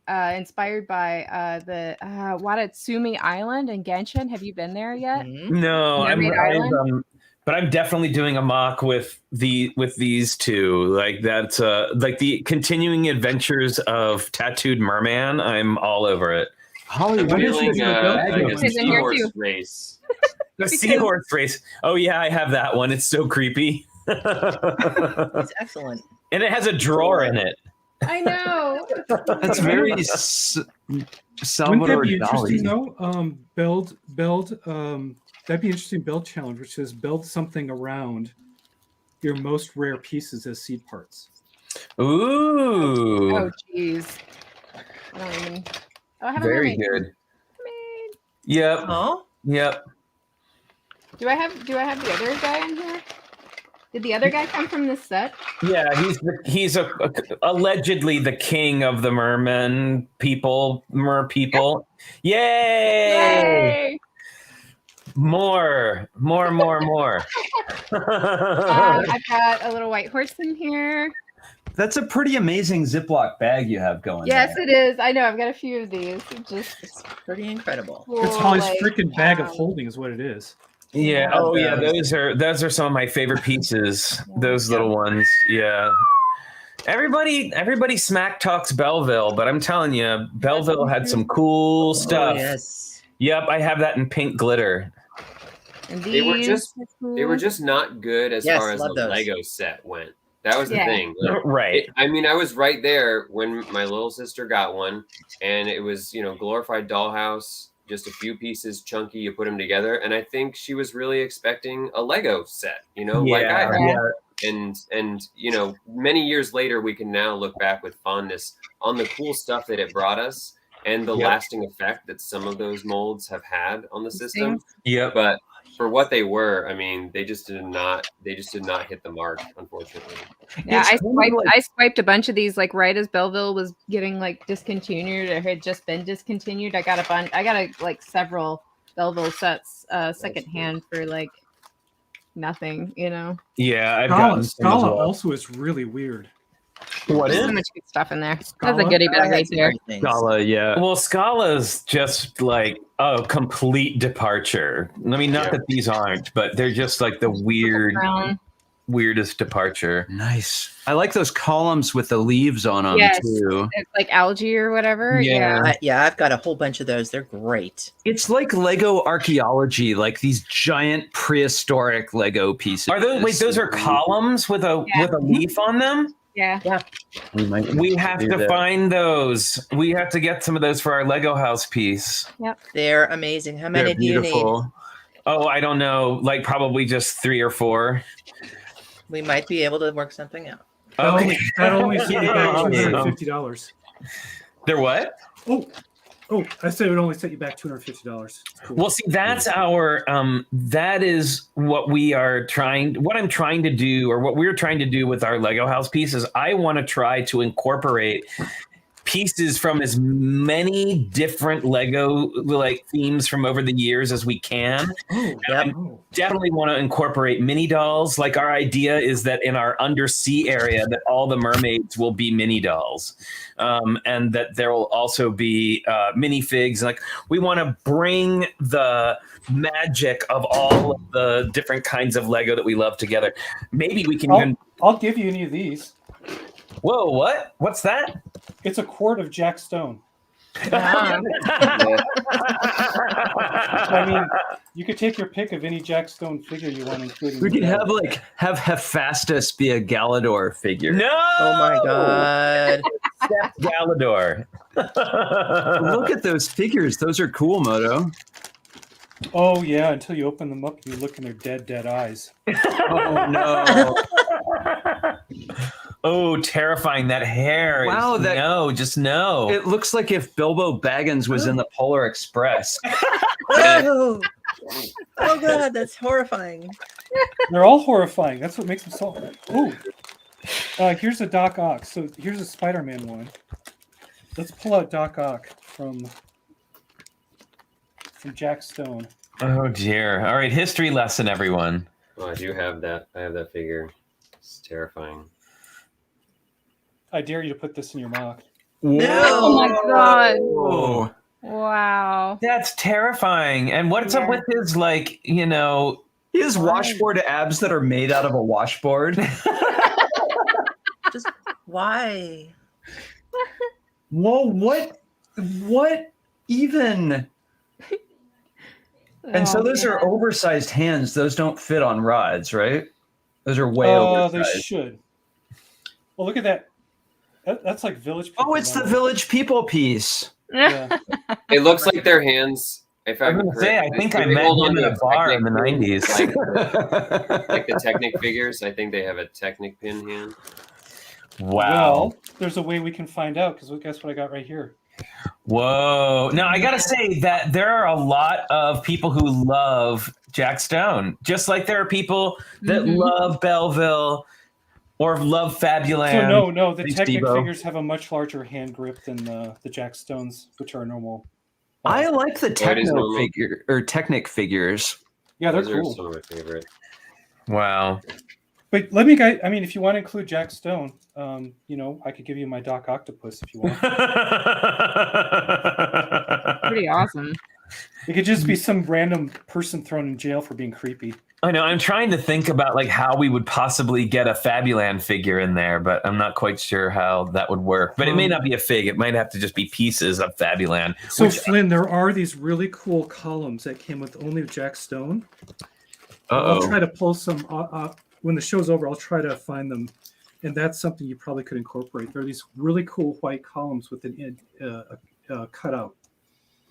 C: inspired by the Watatsumi Island in Genshin. Have you been there yet?
D: Mhm.
B: No,
C: Mermaid Island?
B: but I'm definitely doing a mock with these two. Like that's like the continuing adventures of Tattooed Merman. I'm all over it.
F: Holly,
H: I'm
E: Why does
H: feeling
E: she have a
H: like
E: bag
H: a
E: on?
C: It's in here
H: seahorse
C: too.
H: race.
B: The
C: Because-
B: Seahorse Race. Oh yeah, I have that one. It's so creepy.
D: It's excellent.
B: And it has a drawer in it.
C: I know.
F: that's very
E: Wouldn't
F: Salvador
E: that be interesting
F: Dali.
E: though? That'd be interesting build challenge, which is build something around your most rare pieces as seed parts.
B: Ooh.
C: Oh jeez. I don't even. Oh, I have
B: Very
C: a mermaid.
B: good.
C: Mermaid.
B: Yep.
D: Oh,
B: Yep.
C: Do I have the other guy in here? Did the other guy come from this set?
B: Yeah, he's allegedly the king of the mer people. Yay! More.
C: I've got a little white horse in here.
F: That's a pretty amazing Ziploc bag you have going.
C: Yes,
F: there.
C: it is. I know. I've got a few of these. It just
D: it's pretty incredible.
E: It's Holly's
C: like,
E: freaking bag of holding, is what it is.
B: Yeah. Oh, yeah.
D: Those.
B: Those are some of my favorite pieces. Those little ones. Yeah. Everybody smack talks Belleville, but I'm telling you, Belleville had some cool stuff.
D: Oh, yes.
B: Yep, I have that in pink glitter.
C: And
H: They were
C: these
H: just-
C: are cool.
H: They were just not good as
D: Yes,
H: far as the
D: love those.
H: Lego set went. That was the
C: Yeah.
H: thing. Like,
B: Right.
H: I mean, I was right there when my little sister got one, and it was, glorified dollhouse, just a few pieces, chunky. You put them together, and I think she was really expecting a Lego set. Like I had.
B: Yeah.
H: And many years later, we can now look back with fondness on the cool stuff that it brought us and the
B: Yep.
H: lasting effect that some of those molds have had on the system.
B: Yep.
H: But for what they were, I mean, they just did not hit the mark, unfortunately.
C: Yeah,
F: It's
C: I
F: kind of
C: swiped.
F: like-
C: I swiped a bunch of these like right as Belleville was getting like discontinued or had just been discontinued. I got a bunch. I got like several Belleville sets secondhand for like nothing.
B: Yeah, I've gotten some as
E: Scala
B: well.
E: also is really weird.
B: What
C: There's
B: is?
C: so much good stuff in there. That's
E: Scala?
C: a goodie
D: I
C: bag
D: had
C: right
D: some
C: there.
D: great things.
F: Scala, yeah.
B: Well, Scala's just like a complete departure. I mean, not
H: Yeah.
B: that these aren't, but they're just like the weird.
C: Brown.
B: weirdest departure.
F: Nice. I like those columns with the leaves on them too.
C: It's like algae or whatever.
B: Yeah.
C: Yeah.
D: I've got a whole bunch of those. They're great.
F: It's like Lego archaeology, like these giant prehistoric Lego pieces.
B: Are those those are columns with a leaf on them?
C: Yeah.
B: We have to find those. We have to get some of those for our Lego house piece.
C: Yep.
D: They're amazing. How many do you need?
B: Oh, I don't know. Like probably just 3 or 4.
D: We might be able to work something out.
B: Okay.
E: That only set you back $250.
B: They're what?
E: Oh, I said it would only set you back $250. Cool.
B: Well, see, that's our that is what I'm trying to do, or what we're trying to do with our Lego house pieces. I want to try to incorporate pieces from as many different Lego themes from over the years as we can. Definitely want to incorporate mini dolls. Like our idea is that in our undersea area, that all the mermaids will be mini dolls, and that there will also be minifigs. Like we want to bring the magic of all of the different kinds of Lego that we love together. Maybe we can
E: I'll give you any of these.
B: Whoa, what? What's that?
E: It's a quart of Jack Stone.
C: Wow.
E: I mean, you could take your pick of any Jack Stone figure you want, including.
F: We could have Hephaestus be a Galador figure.
B: No!
D: Oh my god!
B: Steph Galador.
F: Look at those figures; those are cool, Moto.
E: Oh yeah, until you open them up and you look in their dead eyes.
F: Oh no!
B: Oh, terrifying! That hair.
F: Wow,
B: just no.
F: It looks like if Bilbo Baggins was in the Polar Express.
D: Oh god, that's horrifying.
E: They're all horrifying. That's what makes them so. Ooh. Here's a Doc Ock. So here's a Spider-Man one. Let's pull out Doc Ock from Jack Stone.
B: Oh dear. All right, history lesson, everyone.
H: Oh, I do have that. I have that figure. It's terrifying.
E: I dare you to put this in your mock.
D: No!
C: Oh my god.
F: Whoa.
C: Wow.
B: That's terrifying. And what's up with his
F: His washboard abs that are made out of a washboard.
D: Just why?
F: Whoa, what even? And so those are oversized hands. Those don't fit on rods, right? Those are way oversized.
E: They should. Well, look at that. That's like Village People.
F: Oh, it's the Village People piece.
E: Yeah.
H: It looks like their hands. If
B: I was gonna say, I think I met him in a bar in the 90s.
H: Like the Technic figures. I think they have a Technic pin hand.
B: Wow.
E: Well, there's a way we can find out, because guess what I got right here.
B: Whoa. Now, I got to say that there are a lot of people who love Jack Stone, just like there are people that love Belleville or love Fabuland.
E: So no, the Technic figures have a much larger hand grip than the Jack Stones, which are normal.
F: I like the Technic figures.
E: Yeah, they're
H: Those are
E: cool.
H: some of my favorite.
B: Wow.
E: But if you want to include Jack Stone, I could give you my Doc Octopus if you want.
C: Pretty awesome.
E: It could just be some random person thrown in jail for being creepy.
B: I know. I'm trying to think about how we would possibly get a Fabuland figure in there, but I'm not quite sure how that would work. But it may not be a fig. It might have to just be pieces of Fabuland.
E: So Flynn, there are these really cool columns that came with only Jack Stone. I'll try to pull some. When the show's over, I'll try to find them. And that's something you probably could incorporate. There are these really cool white columns with an cutout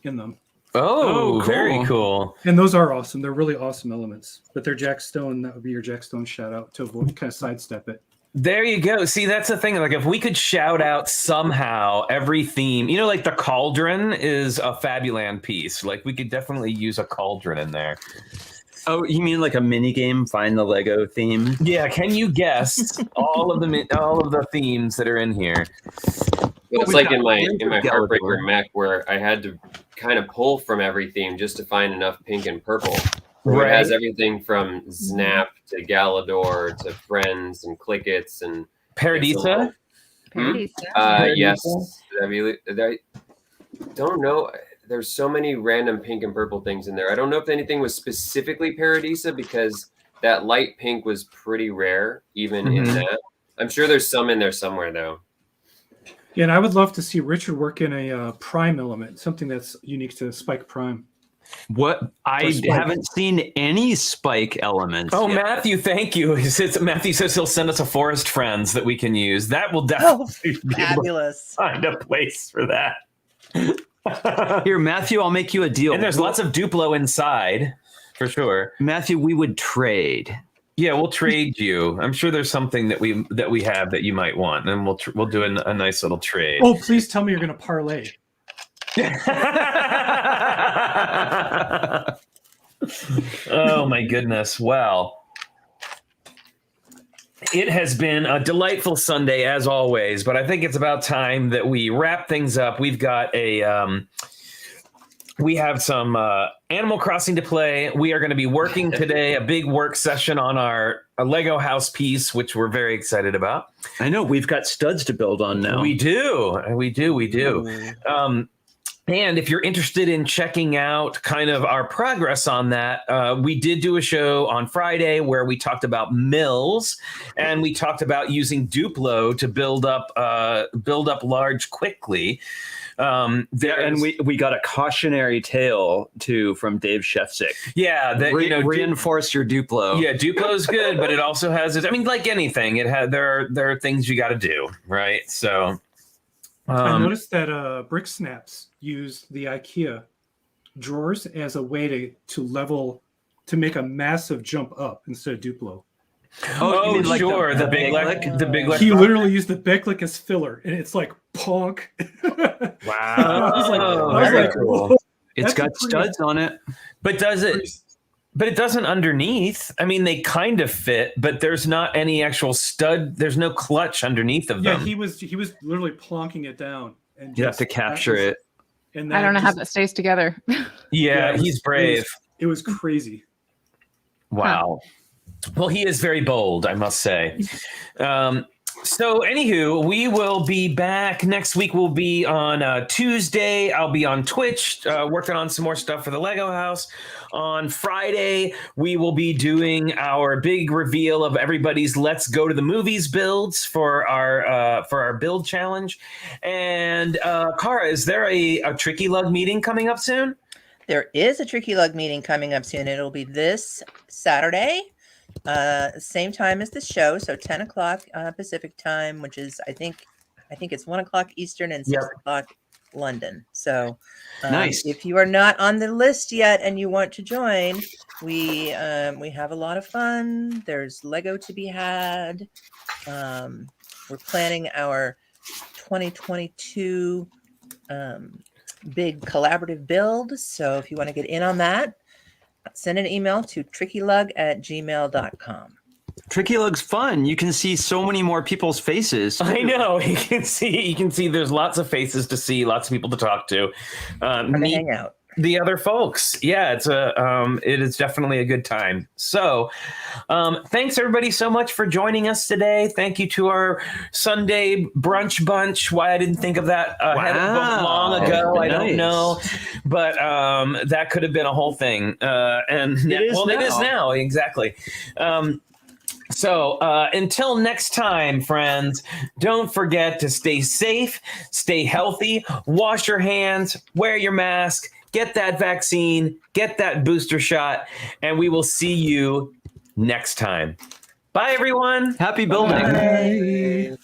E: in them.
B: Oh, cool. Very cool.
E: And those are awesome. They're really awesome elements. But they're Jack Stone. That would be your Jack Stone shout out to avoid kind of sidestep it.
B: There you go. See, that's the thing. Like, if we could shout out somehow every theme, like the cauldron is a Fabuland piece. Like, we could definitely use a cauldron in there.
F: Oh, you mean like a mini game? Find the Lego theme.
B: Yeah. Can you guess all of the themes that are in here?
H: It's like in my Heartbreaker mech where I had to kind of pull from every theme just to find enough pink and purple. Right. It has everything from Snap to Galador to Friends and Clickets and
B: Paradisa.
H: Yes. I don't know. There's so many random pink and purple things in there. I don't know if anything was specifically Paradisa because that light pink was pretty rare, even in that. I'm sure there's some in there somewhere, though.
E: Yeah, and I would love to see Richard work in a prime element, something that's unique to Spike Prime.
F: What? I haven't seen any Spike elements.
B: Oh,
F: yet.
B: Matthew, thank you. Matthew says he'll send us a Forest Friends that we can use. That will definitely be able to
D: Fabulous.
B: find a place for that.
F: Here, Matthew, I'll make you a deal.
B: And there's lots of Duplo inside, for sure.
F: Matthew, we would trade.
B: Yeah, we'll trade you. I'm sure there's something that we have that you might want, and we'll do a nice little trade.
E: Oh, please tell me you're going to parlay.
B: Oh my goodness. Well, it has been a delightful Sunday as always, but I think it's about time that we wrap things up. We've got we have some Animal Crossing to play. We are going to be working today, a big work session on our Lego house piece, which we're very excited about.
F: I know we've got studs to build on now.
B: We do. And if you're interested in checking out kind of our progress on that, we did do a show on Friday where we talked about mills, and we talked about using Duplo to build up large quickly.
F: And we got a cautionary tale too from Dave Shefsick.
B: Yeah, that
F: reinforce your Duplo.
B: Yeah, Duplo's good, but it also has its. I mean, like anything, there are things you got to do, right? So.
E: I noticed that Brick Snaps used the IKEA drawers as a way to make a massive jump up instead of Duplo.
B: Oh, like sure. The big lick.
E: He literally used the Becklick as filler, and it's like ponk.
B: Wow.
E: I was like,
B: cool.
F: It's got studs on it.
B: But does it? But it doesn't underneath. I mean, they kind of fit, but there's not any actual stud. There's no clutch underneath of them.
E: Yeah, he was literally plonking it down. And
F: you have to capture it.
C: And I don't know how that stays together.
B: Yeah, he's brave.
E: It was crazy.
B: Wow. Huh. Well, he is very bold, I must say. So, anywho, we will be back next week. We'll be on Tuesday. I'll be on Twitch working on some more stuff for the Lego house. On Friday, we will be doing our big reveal of everybody's Let's Go to the Movies builds for our build challenge. And Cara, is there a Tricky Lug meeting coming up soon?
D: There is a Tricky Lug meeting coming up soon. It'll be this Saturday. Same time as the show, so 10 o'clock Pacific time, which is I think it's 1 o'clock Eastern and 6 o'clock London. So
F: nice.
D: If you are not on the list yet and you want to join, we have a lot of fun. There's Lego to be had. We're planning our 2022 big collaborative build. So if you want to get in on that, send an email to trickylug@gmail.com.
F: Tricky Lug's fun. You can see so many more people's faces.
B: I know. You can see there's lots of faces to see, lots of people to talk to.
D: Hang out.
B: The other folks. Yeah, it is definitely a good time. So thanks everybody so much for joining us today. Thank you to our Sunday brunch bunch. Why I didn't think of that long ago, I don't know. But that could have been a whole thing. It is now. Exactly. So until next time, friends, don't forget to stay safe, stay healthy, wash your hands, wear your mask, get that vaccine, get that booster shot, and we will see you next time. Bye, everyone.
F: Happy building.
D: Bye.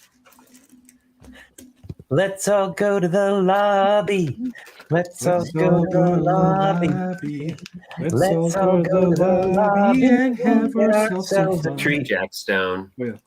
B: Let's all go to the lobby. Let's all go to the lobby. Let's all go to the lobby and have ourselves a treat.
H: Jack Stone.
E: Yeah.